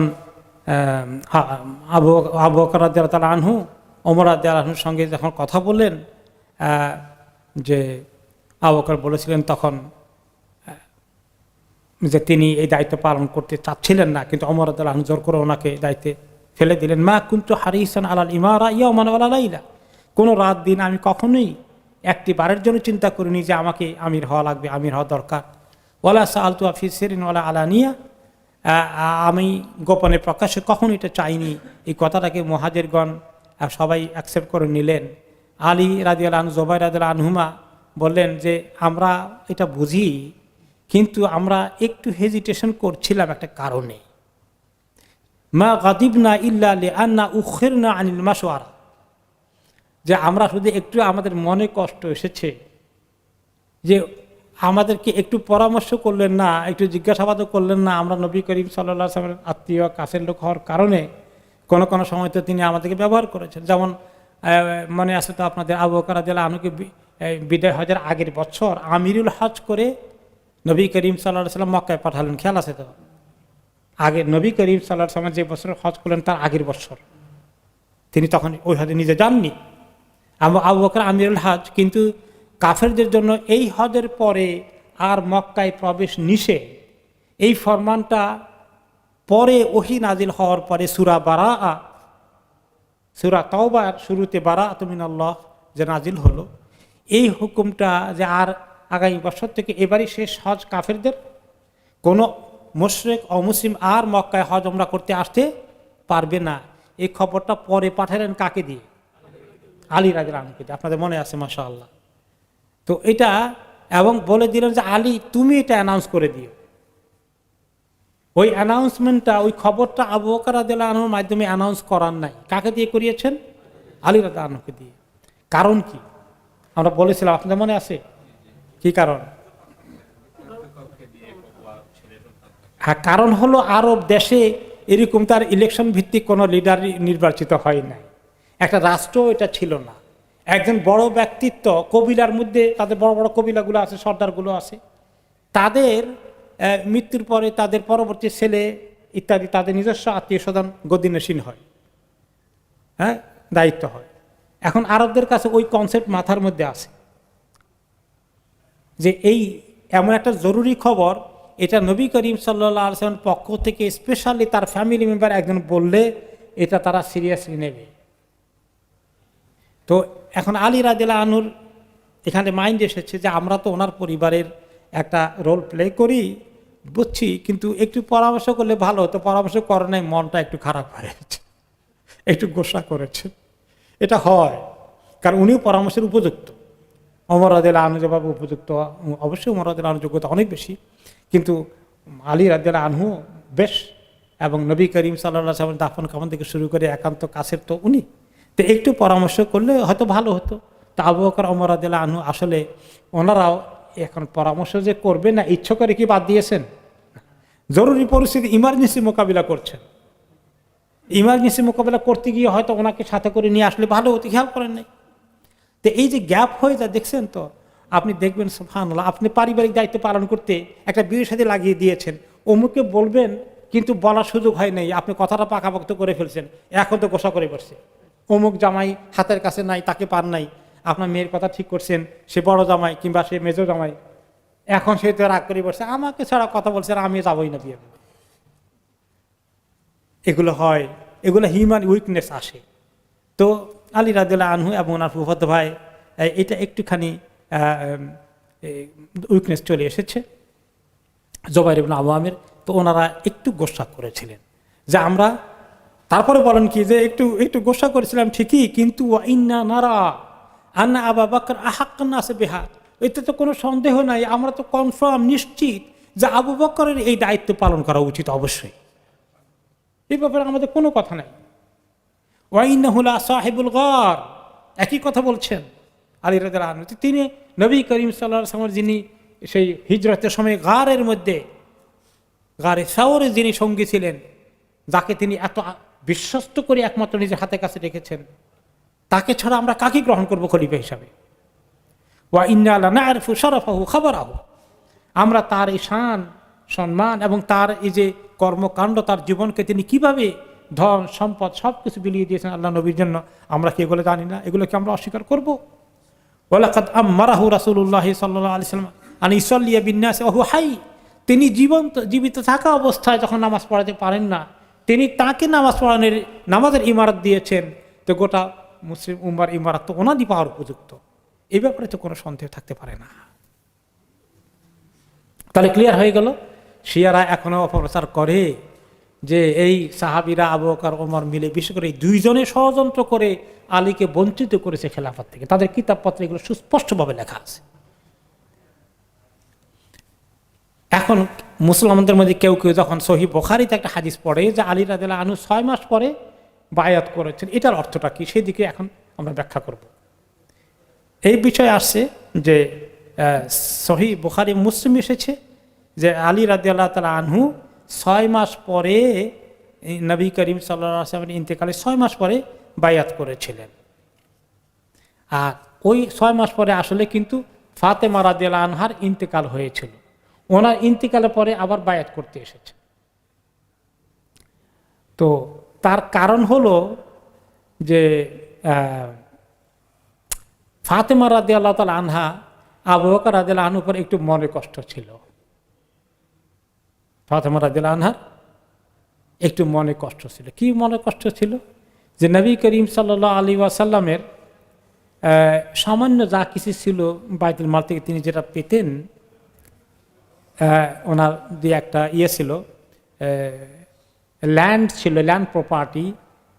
আবু বকর রাদিয়াল্লাহু তাআলা আনহু ওমর রাদিয়াল্লাহু আনহুর সঙ্গে যখন কথা বললেন, যে আবু বকর বলেছিলেন তখন যে তিনি এই দায়িত্ব পালন করতে চাচ্ছিলেন না, কিন্তু ওমর রাদিয়াল্লাহু আনহু জোর করে ওনাকে দায়িত্বে ফেলে দিলেন। মা কুনতু হারিসান আলাল ইমারা ইয়াওমান ওয়ালা লাইলা, কোনো রাত দিন আমি কখনোই একটি বারের জন্য চিন্তা করিনি যে আমাকে আমির হওয়া লাগবে, আমির হওয়া দরকার। ওয়ালা সাআলতু ফি সিররিন ওয়ালা আলানিয়া, আমি গোপনে প্রকাশ্যে কখনো এটা চাইনি। এই কথাটাকে মুহাজিরগণ সবাই অ্যাকসেপ্ট করে নিলেন। আলী রাদিয়াল্লাহু আনহু, জুবাইর রাদিয়াল্লাহু আনহুমা বললেন যে আমরা এটা বুঝি, কিন্তু আমরা একটু হেজিটেশন করছিলাম একটা কারণে। মা গাদিবনা ইল্লা লিআন্না উখিরনা আনিল মাশওয়ারা, যে আমরা শুধু একটু আমাদের মনে কষ্ট এসেছে যে আমাদেরকে একটু পরামর্শ করলেন না, একটু জিজ্ঞাসাবাদও করলেন না। আমরা নবী করিম সাল্লাল্লাহু আলাইহি ওয়াসাল্লামের আত্মীয় কাছের লোক হওয়ার কারণে কোনো কোনো সময় তো তিনি আমাদেরকে ব্যবহার করেছেন। যেমন মনে আছে তো আপনাদের আবু বকর রাদিয়াল্লাহু আনহুকে বিদায় হজের আগের বছর আমিরুল হজ করে নবী করিম সাল্লাল্লাহু আলাইহি ওয়াসাল্লাম মক্কায় পাঠালেন, খেয়াল আছে তো? আগে নবী করিম সাল্লাল্লাহু আলাইহি ওয়াসাল্লাম যে বছর হজ করলেন তার আগের বছর তিনি তখন ওই হজে নিজে যাননি। আবু বকর আমিরুল হজ, কিন্তু কাফেরদের জন্য এই হজের পরে আর মক্কায় প্রবেশ নিষেধ, এই ফরমানটা পরে ওহী নাজিল হওয়ার পরে সূরা বারাআ, সূরা তাওবার শুরুতে বারাআতু মিনাল্লাহ যে নাজিল হলো, এই হুকুমটা যে আর আগামী বছর থেকে এবারই শেষ হজ কাফেরদের, কোনো মুশরিক অমুসলিম আর মক্কায় হজ ওমরা করতে আসতে পারবে না। এই খবরটা পরে পাঠালেন কাকে দিয়ে? আলী রাদিয়াল্লাহু আনহুকে দিয়ে। আপনাদের মনে আছে মাশাআল্লাহ। তো এটা এবং বলে দিলেন যে আলী তুমি এটা অ্যানাউন্স করে দিও। ওই অ্যানাউন্সমেন্টটা, ওই খবরটা আবু বকর রাদিয়াল্লাহু আনহুর মাধ্যমে অ্যানাউন্স করান নাই, কাকে দিয়ে করিয়েছেন? আলী রাদিয়াল্লাহু আনহুকে দিয়ে। কারণ কি আমরা বলেছিলাম, আপনাদের মনে আছে কি কারণ? হ্যাঁ, কারণ হলো আরব দেশে এরকম তার ইলেকশন ভিত্তিক কোনো লিডার নির্বাচিত হয় নাই, একটা রাষ্ট্র এটা ছিল না। একজন বড় ব্যক্তিত্ব কবিলার মধ্যে, তাদের বড় বড় কবিলাগুলো আছে, সর্দারগুলো আছে, তাদের মৃত্যুর পরে তাদের পরবর্তী ছেলে ইত্যাদি তাদের নিজস্ব আত্মীয় স্বজন গদিনশীল হয়, হ্যাঁ, দায়িত্ব হয়। এখন আরবদের কাছে ওই কনসেপ্ট মাথার মধ্যে আছে যে এই এমন একটা জরুরি খবর, এটা নবী করিম সাল্লাল্লাহু আলাইহি ওয়াসাল্লামের পক্ষ থেকে স্পেশালি তার ফ্যামিলি মেম্বার একজন বললে এটা তারা সিরিয়াসলি নেবে। তো এখন আলী রাদিয়াল্লাহু আনহুর এখানে মাইন্ড এসেছে যে আমরা তো ওনার পরিবারের একটা রোল প্লে করি, বুঝছি, কিন্তু একটু পরামর্শ করলে ভালো হতো। পরামর্শ করে নাই, মনটা একটু খারাপ হয়েছে, একটু গোসা করেছে। এটা হয় কারণ উনিও পরামর্শের উপযুক্ত। ওমর রাদিয়াল্লাহু আনহু যেভাবে উপযুক্ত, অবশ্যই ওমর রাদিয়াল্লাহু আনহুর যোগ্যতা অনেক বেশি, কিন্তু আলী রাদিয়াল্লাহু আনহু বেশ, এবং নবী করিম সাল্লাল্লাহু আলাইহি ওয়াসাল্লাম দাফন কাফন থেকে শুরু করে একান্ত কাছের তো উনি, তো একটু পরামর্শ করলে হয়তো ভালো হতো। তা আবু বকর ওমর রাদিয়াল্লাহু আনহু আসলে ওনারাও এখন পরামর্শ যে করবে না ইচ্ছা করে কি বাদ দিয়েছেন? জরুরি পরিস্থিতি, ইমার্জেন্সি মোকাবিলা করছেন। ইমার্জেন্সি মোকাবিলা করতে গিয়ে হয়তো ওনাকে সাথে করে নিয়ে আসলে ভালো হতো, খেয়াল করেন নাই। তো এই যে গ্যাপ হয়ে যায় দেখছেন তো, আপনি দেখবেন সুবহানাল্লাহ, আপনি পারিবারিক দায়িত্ব পালন করতে একটা বিয়ের সাথে লাগিয়ে দিয়েছেন, অমুকে বলবেন কিন্তু বলার সুযোগ হয় নাই, আপনি কথাটা পাকাপোক্ত করে ফেলছেন, এখন তো গোসা করে বসছে। অমুক জামাই হাতের কাছে নাই, তাকে পার নাই, আপনার মেয়ের কথা ঠিক করছেন, সে বড় জামাই কিংবা সে মেজো জামাই, এখন সে তো রাগ করে বসছে, আমাকে ছাড়া কথা বলছে আর আমি যাবই না বিয়ে। এগুলো হয়, এগুলো হিউম্যান উইকনেস আসে। তো আলী রাদিয়াল্লাহু আনহু এবং ওনার ফুফাতো ভাই এটা একটুখানি উইকনেস চলে এসেছে, জুবাইর ইবনে আওয়ামের। তো ওনারা একটু গোসা করেছিলেন যে আমরা, তারপরে বলেন কি যে একটু গোসা করেছিলাম ঠিকই, কিন্তু ইন্না নারা আন্না আবু বকর আহাক্কুন নাস বিহা, এতে তো কোনো সন্দেহ নাই, আমরা তো কনফার্ম নিশ্চিত যে আবু বকরের এই দায়িত্ব পালন করা উচিত অবশ্যই, এই ব্যাপারে আমাদের কোনো কথা নাই। ওয়াইন্নাহু লা সাহিবুল গার, একই কথা বলছেন আলী রাদিয়াল্লাহু আনহু। তিনি নবী করিম সাল্লাল্লাহু আলাইহি ওয়াসাল্লাম যিনি সেই হিজরতের সময় গারের মধ্যে, গারে সাওরে যিনি সঙ্গী ছিলেন, যাকে তিনি এত বিশ্বস্ত করে একমাত্র নিজের হাতের কাছে রেখেছেন, তাকে ছাড়া আমরা কাকে গ্রহণ করব খলিফা হিসাবে? ওয়া ইন্না লা না'রিফু শারাফাহু খাবারাহু, আমরা তার এই শান সম্মান এবং তার এই যে কর্মকাণ্ড, তার জীবনকে তিনি কিভাবে ধন সম্পদ সব কিছু বিলিয়ে দিয়েছেন আল্লাহ নবীর জন্য, আমরা কি এগুলো জানি না? এগুলোকে আমরা অস্বীকার করবো? ওয়ালাকাদ আমারাহু রাসূলুল্লাহ সাল্লাল্লাহু আলাইহি ওয়াসাল্লাম আন ইউসাল্লিয়া বিন-নাস ওয়া হুয়া হাই, তিনি জীবিত থাকা অবস্থায় যখন নামাজ পড়াতে পারেন না, তিনি তাকে নামাজের ইমারত দিয়েছেন। তো গোটা মুসলিম উম্মার ইমারত তো ওনারই পাওয়ার উপযুক্ত, এই ব্যাপারে তো কোনো সন্দেহ থাকতে পারে না। তাহলে ক্লিয়ার হয়ে গেল, শিয়ারা এখনো অপপ্রচার করে যে এই সাহাবীরা আবু বকর ওমর মিলে বিশেষ করে এই দুইজনে ষড়যন্ত্র করে আলীকে বঞ্চিত করেছে খেলাফত থেকে। তাদের কিতাবপত্রে এগুলো সুস্পষ্টভাবে লেখা আছে। এখন মুসলমানদের মধ্যে কেউ কেউ যখন সহিহ বুখারীতে একটা হাদিস পড়ে যে আলী রাদিয়াল্লাহু আনহু 6 মাস পরে বায়াত করেছেন, এটার অর্থটা কি সেদিকে এখন আমরা ব্যাখ্যা করব। এই বিষয়ে আসছে যে সহিহ বুখারী মুসলিম এসেছে যে আলী রাদিয়াল্লাহু তাআলা আনহু 6 মাস পরে নবী করিম সাল্লাল্লাহু আলাইহি ওয়াসাল্লামের ইন্তেকালে 6 মাস পরে বায়াত করেছিলেন। আর ওই 6 মাস পরে আসলে কিন্তু ফাতেমা রাদিয়াল্লাহু আনহার ইন্তেকাল হয়েছিল, ওনার ইন্তেকালের পরে আবার বায়াত করতে এসেছে। তো তার কারণ হলো যে ফাতেমা রাদিয়াল্লাহু তাআলা আনহা আবু বকর রাদিয়াল্লাহু আনহুর উপর একটু মনে কষ্ট ছিল। ফাতেমা রাদিয়াল্লাহু আনহার একটু মনে কষ্ট ছিল। কি মনে কষ্ট ছিল? যে নবী করিম সাল্লাল্লাহু আলাইহি ওয়াসাল্লামের সামান্য যা কিছু ছিল বাইতুল মাল থেকে তিনি যেটা পেতেন, ওনার যে একটা ছিল ল্যান্ড ছিল, ল্যান্ড প্রপার্টি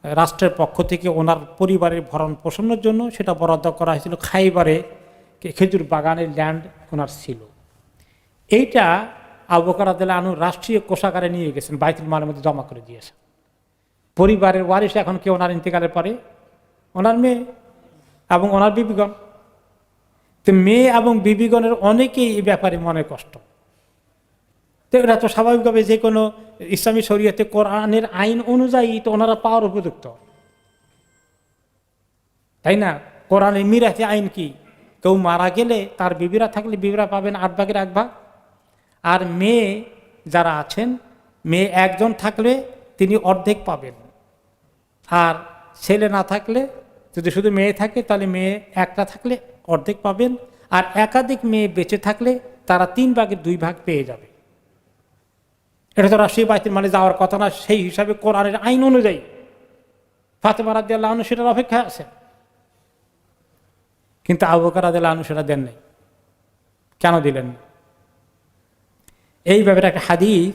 রাষ্ট্রের পক্ষ থেকে ওনার পরিবারের ভরণ পোষণের জন্য সেটা বরাদ্দ করা হয়েছিল। খাইবারে খেজুর বাগানের ল্যান্ড ওনার ছিল। এইটা আবু বকর রাদিয়াল্লাহু আনহু রাষ্ট্রীয় কোষাগারে নিয়ে গেছেন, বাইতুল মালের মধ্যে জমা করে দিয়েছেন। পরিবারের ওয়ারিশ এখন কি ওনার ইন্তেকালের পরে? ওনার মেয়ে এবং ওনার বিবিগণ। তো মেয়ে এবং বিবিগণের অনেকেই এই ব্যাপারে মনে কষ্ট। তো এরা তো স্বাভাবিকভাবে যে কোনো ইসলামী শরীয়তে কোরআনের আইন অনুযায়ী তো ওনারা পাওয়ার উপযুক্ত, তাই না? কোরআনের মিরাথি আইন কি? কেউ মারা গেলে তার বিবিরা থাকলে বিবিরা পাবেন 8 ভাগের 1 ভাগ। আর মেয়ে যারা আছেন, মেয়ে একজন থাকলে তিনি অর্ধেক পাবেন। আর ছেলে না থাকলে, যদি শুধু মেয়ে থাকে তাহলে মেয়ে একটা থাকলে অর্ধেক পাবেন। আর একাধিক মেয়ে বেঁচে থাকলে তারা 3 ভাগের 2 ভাগ পেয়ে যাবে। এটা তো রাষ্ট্রীয় বাইতুল মালে যাওয়ার কথা না, সেই হিসাবে কোরআনের আইন অনুযায়ী ফাতেমা রাদিয়াল্লাহু আনহা সেটার অপেক্ষা আছে। কিন্তু আবু বকর রাদিয়াল্লাহু আনহু সেটা দেন নাই। কেন দিলেন না? এই ব্যাপারে একটা হাদিস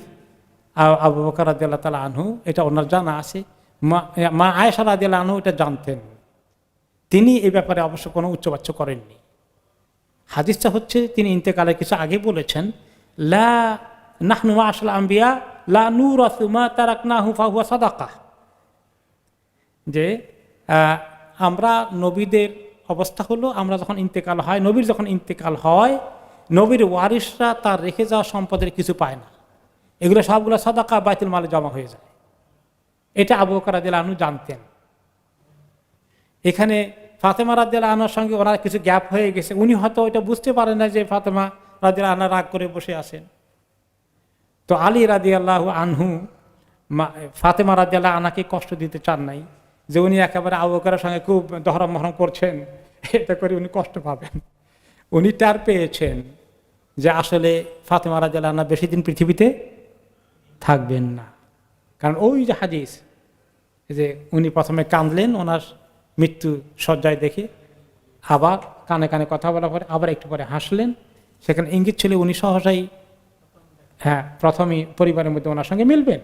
আবু বকর রাদিয়াল্লাহু তাআলা আনহু, এটা ওনার জানা আছে, মা আয়েশা রাদিয়াল্লাহু আনহু এটা জানতেন। তিনি এই ব্যাপারে অবশ্য কোনো উচ্চবাচ্য করেননি। হাদিসটা হচ্ছে তিনি ইন্তেকালের কিছু আগে বলেছেন, লা নাহনু মা'আশাল আম্বিয়া লা নুরাসু মা তারাকনাহু ফাহুয়া সাদাকাহ, যে আমরা নবীদের অবস্থা হলো আমরা যখন ইন্তেকাল হয়, নবীর যখন ইন্তেকাল হয়, নবীর ওয়ারিসরা তার রেখে যাওয়া সম্পদের কিছু পায় না, এগুলো সবগুলো সাদাকা বাইতুল মালে জমা হয়ে যায়। এটা আবু বকর রাদিয়াল্লাহু আনহু জানতেন। এখানে ফাতেমা রাদিয়াল্লাহু আনহার সঙ্গে ওনার কিছু গ্যাপ হয়ে গেছে, উনি হয়তো ওইটা বুঝতে পারেন না যে ফাতেমা রাদিয়াল্লাহু আনহা রাগ করে বসে আছেন। তো আলী রাদিয়াল্লাহু আনহু ফাতেমা রাদিয়াল্লাহু আনহাকে কষ্ট দিতে চান নাই, যে উনি একেবারে আবু বকরের সঙ্গে খুব দহরম মহরম করছেন, এটা করে উনি কষ্ট পাবেন। উনি টার পেয়েছেন যে আসলে ফাতেমা রাদিয়াল্লাহু আনহা বেশি দিন পৃথিবীতে থাকবেন না। কারণ ওই যে হাদিস, যে উনি প্রথমে কাঁদলেন ওনার মৃত্যু শয্যায় দেখে, আবার কানে কানে কথা বলার পরে আবার একটু পরে হাসলেন, সেখানে ইঙ্গিত ছিল উনি সহসাই প্রথমেই পরিবারের মধ্যে ওনার সঙ্গে মিলবেন।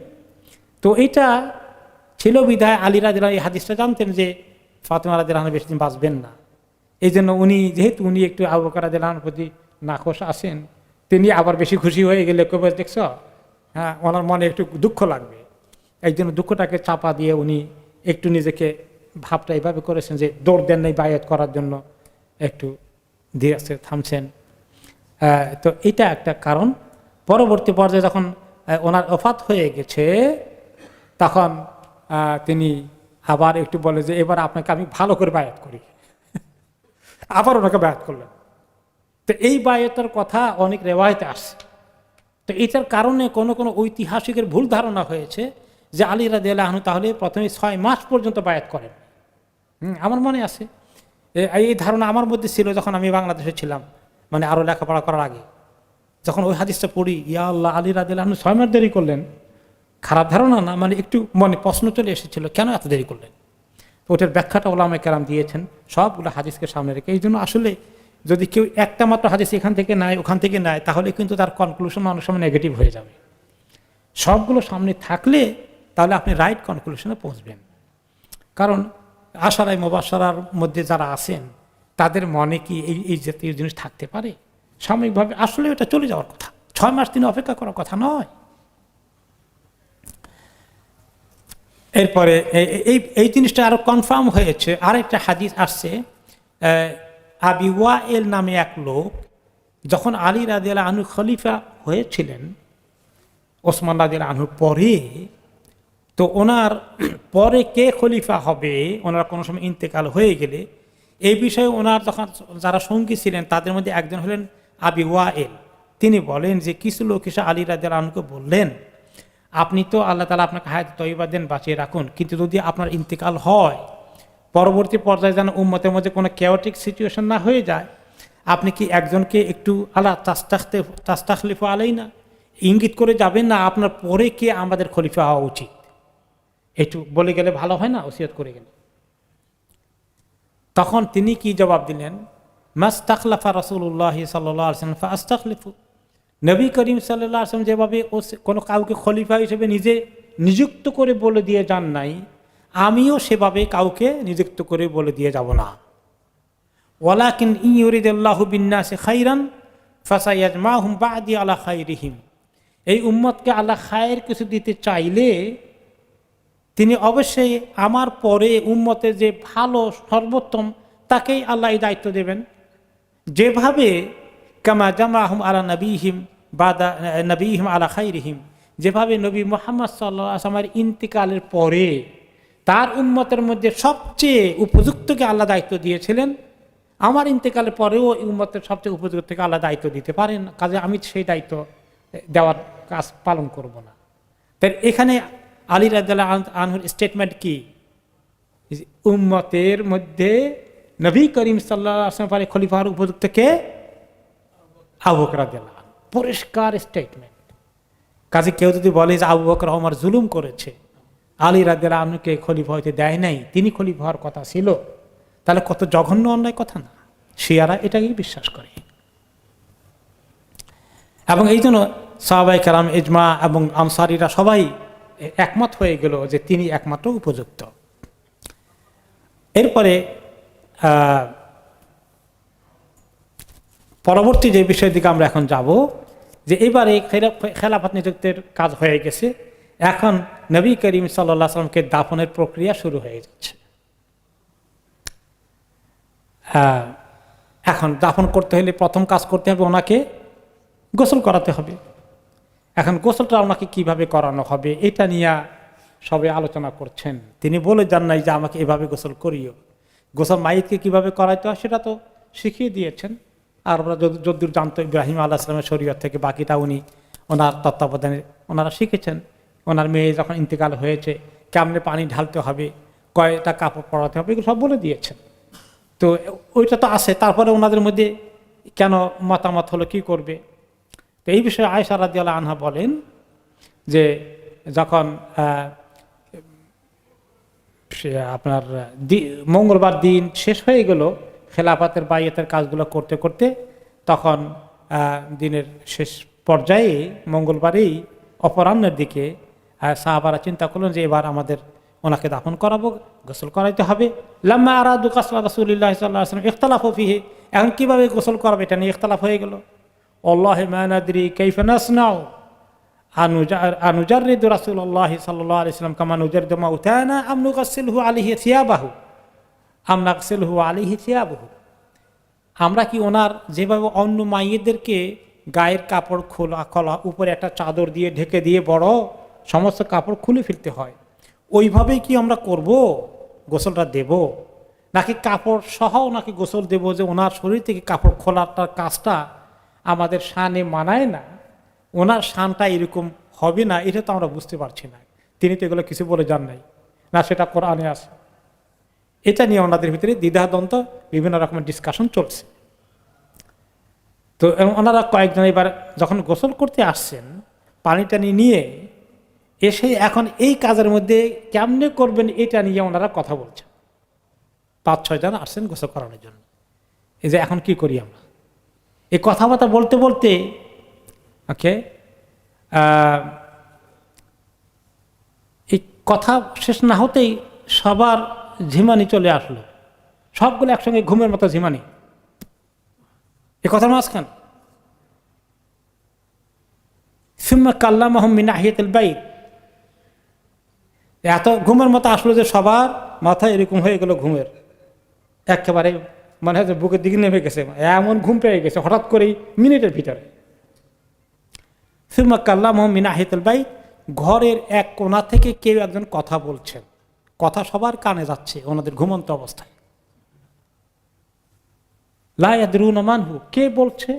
তো এটা ছিল বিধায় আলী রাদিয়াল্লাহু এই হাদিসটা জানতেন যে ফাতেমা রাদিয়াল্লাহু আনহা বেশি দিন বাঁচবেন না। এই জন্য উনি যেহেতু উনি একটু আবু বকর রাদিয়াল্লাহু আনহুর প্রতি নাখোশ আছেন, তিনি আবার বেশি খুশি হয়ে গেলে কবে দেখছ, ওনার মনে একটু দুঃখ লাগবে, এই জন্য দুঃখটাকে চাপা দিয়ে উনি একটু নিজেকে ভাবটা এইভাবে করেছেন যে দৌড় দেন নাই বায়াত করার জন্য, একটু ধীরে আস্তে থামছেন। তো এটা একটা কারণ। পরবর্তী পর্যায়ে যখন ওনার ওফাত হয়ে গেছে, তখন তিনি আবার একটু বলে যে এবার আপনাকে আমি ভালো করে বায়াত করি, আবার ওনাকে বায়াত করলেন। তো এই বায়াতের কথা অনেক রেওয়ায়েতে আসছে। তো এটার কারণে কোনো কোনো ঐতিহাসিকের ভুল ধারণা হয়েছে যে আলী রাদিয়াল্লাহু আনহু তাহলে প্রথমে 6 মাস পর্যন্ত বায়াত করেন। আমার মনে আছে এই ধারণা আমার মধ্যে ছিল যখন আমি বাংলাদেশে ছিলাম, মানে আরও লেখাপড়া করার আগে। যখন ওই হাদিসটা পড়ি, ইয়া আল্লাহ, আলী রাদিয়াল্লাহু আনহু 6 মাস দেরি করলেন, খারাপ ধারণা না, মানে একটু মনে প্রশ্ন চলে এসেছিল কেন এত দেরি করলেন। তো ওটার ব্যাখ্যাটা ওলামায়ে কেরাম দিয়েছেন সবগুলো হাদিসকে সামনে রেখে। এই জন্য আসলে যদি কেউ একটা মাত্র হাদিস এখান থেকে নেয় ওখান থেকে নেয়, তাহলে কিন্তু তার কনক্লুশন অনেক সময় নেগেটিভ হয়ে যাবে। সবগুলো সামনে থাকলে তাহলে আপনি রাইট কনক্লুশনে পৌঁছবেন। কারণ আশারায়ে মুবাশশারার মধ্যে যারা আছেন তাদের মনে কি এই জাতীয় জিনিস থাকতে পারে? সাময়িকভাবে আসলে এটা চলে যাওয়ার কথা, 6 মাস তিনি অপেক্ষা করার কথা নয়। এরপরে এই জিনিসটা আরো কনফার্ম হয়েছে। আরেকটা হাদিস আসছে, আবি ওয়াইল নামে এক লোক যখন আলী রাদিয়াল্লাহু আনহু খলিফা হয়েছিলেন ওসমান রাদিয়াল্লাহু আনহুর পরে, তো ওনার পরে কে খলিফা হবে, ওনার কোনো সময় ইন্তেকাল হয়ে গেলে এই বিষয়ে ওনার তখন যারা সঙ্গী ছিলেন তাদের মধ্যে একজন হলেন আবি ওয়াইল। তিনি বলেন যে কিছু লোক এসে আলী রাদিয়াল্লাহু আনহুকে বললেন, আপনি তো আল্লাহ তাআলা আপনাকে হায়াত তয়্যিবা দেন, বাঁচিয়ে রাখুন, কিন্তু যদি আপনার ইন্তেকাল হয় পরবর্তী পর্যায়ে যেন উম্মতের মধ্যে কোনো কেওটিক সিচুয়েশন না হয়ে যায়, আপনি কি একজনকে একটু আল্লাহ তাস্তাখলিফু আলাইনা ইঙ্গিত করে যাবেন না, আপনার পরে কে আমাদের খলিফা হওয়া উচিত, একটু বলে গেলে ভালো হয় না, ওসিয়ত করে গেলে। তখন তিনি কি জবাব দিলেন, মাস্তাখলাফা রাসূলুল্লাহ সাল্লাল্লাহু আলাইহি ওয়াসাল্লাম ফাস্তাখলিফু, নবী করিম সাল্লাল্লাহু আলাইহি ওয়াসাল্লাম যেভাবে কোনো কাউকে খলিফা হিসেবে নিজে নিযুক্ত করে বলে দিয়ে যান নাই, আমিও সেভাবে কাউকে নিযুক্ত করে বলে দিয়ে যাব না। ওয়ালাকিন ইউরিদুল্লাহু বিন-নাসি খাইরান ফাসায়াজমাহুম বা'দি আলা খাইরিহিম, এই উম্মতকে আল্লাহ খায়ের কিছু দিতে চাইলে তিনি অবশ্যই আমার পরে উম্মতের যে ভালো সর্বোত্তম তাকেই আল্লাহ এই দায়িত্ব দেবেন। যেভাবে কামা জামাহুম আলা নবীহিম বাদা নবীহিম আলা খাইরিহিম, যেভাবে নবী মুহাম্মদ সাল্লাল্লাহু আলাইহি ওয়াসাল্লামের ইন্তিকালের পরে তার উম্মতের মধ্যে সবচেয়ে উপযুক্তকে আল্লাহ দায়িত্ব দিয়েছিলেন, আমার ইন্তেকালের পরেও উম্মতের সবচেয়ে উপযুক্ত থেকে আল্লাহ দায়িত্ব দিতে পারেন, কাজে আমি সেই দায়িত্ব দেওয়ার কাজ পালন করব না। তাই এখানে আলী রাদিয়াল্লাহু আনহুর স্টেটমেন্ট কি, উম্মতের মধ্যে নবী করিম সাল্লাল্লাহু আলাইহি ওয়াসাল্লাম পরে খলিফার উপযুক্ত কে? আবু বকর রাদিয়াল্লাহু আনহু, পরিষ্কার স্টেটমেন্ট। কাজে কেউ যদি বলে যে আবু বকর ওমর জুলুম করেছে, আলী রাদিয়াল্লাহু আনহুকে খলিফা হইতে দেয় নাই, তিনি খলিফা হওয়ার কথা ছিল, তাহলে কত জঘন্য অন্যায় কথা না? শিয়ারা এটাকেই বিশ্বাস করে। এবং এই জন্য সাহাবায়ে কেরাম, ইজমা এবং আনসারীরা সবাই একমত হয়ে গেল যে তিনি একমাত্র উপযুক্ত। এরপরে পরবর্তী যে বিষয়ের দিকে আমরা এখন যাব, যে এবারে খেলাফত নিযুক্তের কাজ হয়ে গেছে, এখন নবী করিম সাল্লাল্লাহু আলাইহি ওয়াসাল্লামকে দাফনের প্রক্রিয়া শুরু হয়ে যাচ্ছে। এখন দাফন করতে হলে প্রথম কাজ করতে হবে, ওনাকে গোসল করাতে হবে। এখন গোসলটা ওনাকে কিভাবে করানো হবে এটা নিয়ে সবাই আলোচনা করছেন। তিনি বলে যান নাই যে আমাকে এভাবে গোসল করিও, গোসল মাইতকে কিভাবে করাইতে হয় সেটা তো শিখিয়ে দিয়েছেন। আর আমরা যদ্দূর জানতো ইব্রাহিম আলাইহিস সালামের শরীয়ত থেকে বাকিটা উনি ওনার তত্ত্বাবধানে ওনারা শিখেছেন। ওনার মেয়ে যখন ইন্তেকাল হয়েছে কেমনে পানি ঢালতে হবে, কয়টা কাপড় পরাতে হবে, এগুলো সব বলে দিয়েছেন। তো ওইটা তো আছে, তারপরে ওনাদের মধ্যে কেন মতামত হলো কি করবে। তো এই বিষয়ে আয়েশা রাদিয়াল্লাহু আনহা বলেন যে যখন আপনার মঙ্গলবার দিন শেষ হয়ে গেল খেলাফতের বাইয়াতের কাজগুলো করতে করতে, তখন দিনের শেষ পর্যায়ে মঙ্গলবারেই অপরাহ্নের দিকে সাহাবারা চিন্তা করলেন যে এবার আমাদের ওনাকে দাফন করাবো, গোসল করাইতে হবে। লাম্মা আরাদু কাসলা রাসূলুল্লাহ সাল্লাল্লাহু আলাইহি ওয়াসাল্লাম ইখতালাফু ফিহি, এখন কিভাবে গোসল করাবে এটা নিয়ে ইখতিলাফ হয়ে গেল। আল্লাহি মা নাদরি কাইফা নাসনাউ আনুজাররিদু রাসূলুল্লাহ সাল্লাল্লাহু আলাইহি ওয়াসাল্লাম কামা নুজাররিদু মাউতানা আম নুগাসসিলহু আলাইহি থিয়াবাহু আম নাগসিলহু আলাইহি থিয়াবাহু, আমরা কি ওনার যেভাবে অন্য মাইয়েদেরকে গায়ের কাপড় খোলা উপরে একটা চাদর দিয়ে ঢেকে দিয়ে বড় সমস্ত কাপড় খুলে ফেলতে হয়, ওইভাবেই কি আমরা করব, গোসলটা দেব, নাকি কাপড় সহ নাকি গোসল দেব, যে ওনার শরীর থেকে কাপড় খোলাটার কাজটা আমাদের শানে মানায় না, ওনার শানটা এরকম হবে না, এটা তো আমরা বুঝতে পারছি না। তিনি তো এগুলো কিছু বলে যান নাই, না সেটা কোরআনে আছে। এটা নিয়ে ওনাদের ভিতরে দ্বিধাদ্বন্দ্ব, বিভিন্ন রকমের ডিসকাশন চলছে। তো ওনারা কয়েকজন এবার যখন গোসল করতে আসছেন পানি টানি নিয়ে এসে, এখন এই কাজের মধ্যে কেমনে করবেন এটা নিয়ে ওনারা কথা বলছেন। 5-6 জন আসছেন গোসল করানোর জন্য। এই যে এখন কি করি আমরা, এই কথাবার্তা বলতে বলতে ওকে এই কথা শেষ না হতেই সবার ঝিমানি চলে আসলো, সবগুলো একসঙ্গে ঘুমের মতো ঝিমানি। এ কথার মাঝখান সুম্মা কাল্লামাহুম মিন নাহিয়াতিল বাইত, এত ঘুমের মতো আসলো যে সবার মাথা এরকম হয়ে গেল ঘুমের, একেবারে মনে হয় যে বুকের দিকে নেমে গেছে, এমন ঘুম পেয়ে গেছে হঠাৎ করেই মিনিটের ভিতরে। সুম্মা কাল্লামাহুম মিন নাহিয়াতিল বাইত, ঘরের এক কোণা থেকে কেউ একজন কথা বলছেন, কথা সবার কানে যাচ্ছে ওনাদের ঘুমন্ত অবস্থায়। লা ইয়াদরুনা মানহু, কে বলছে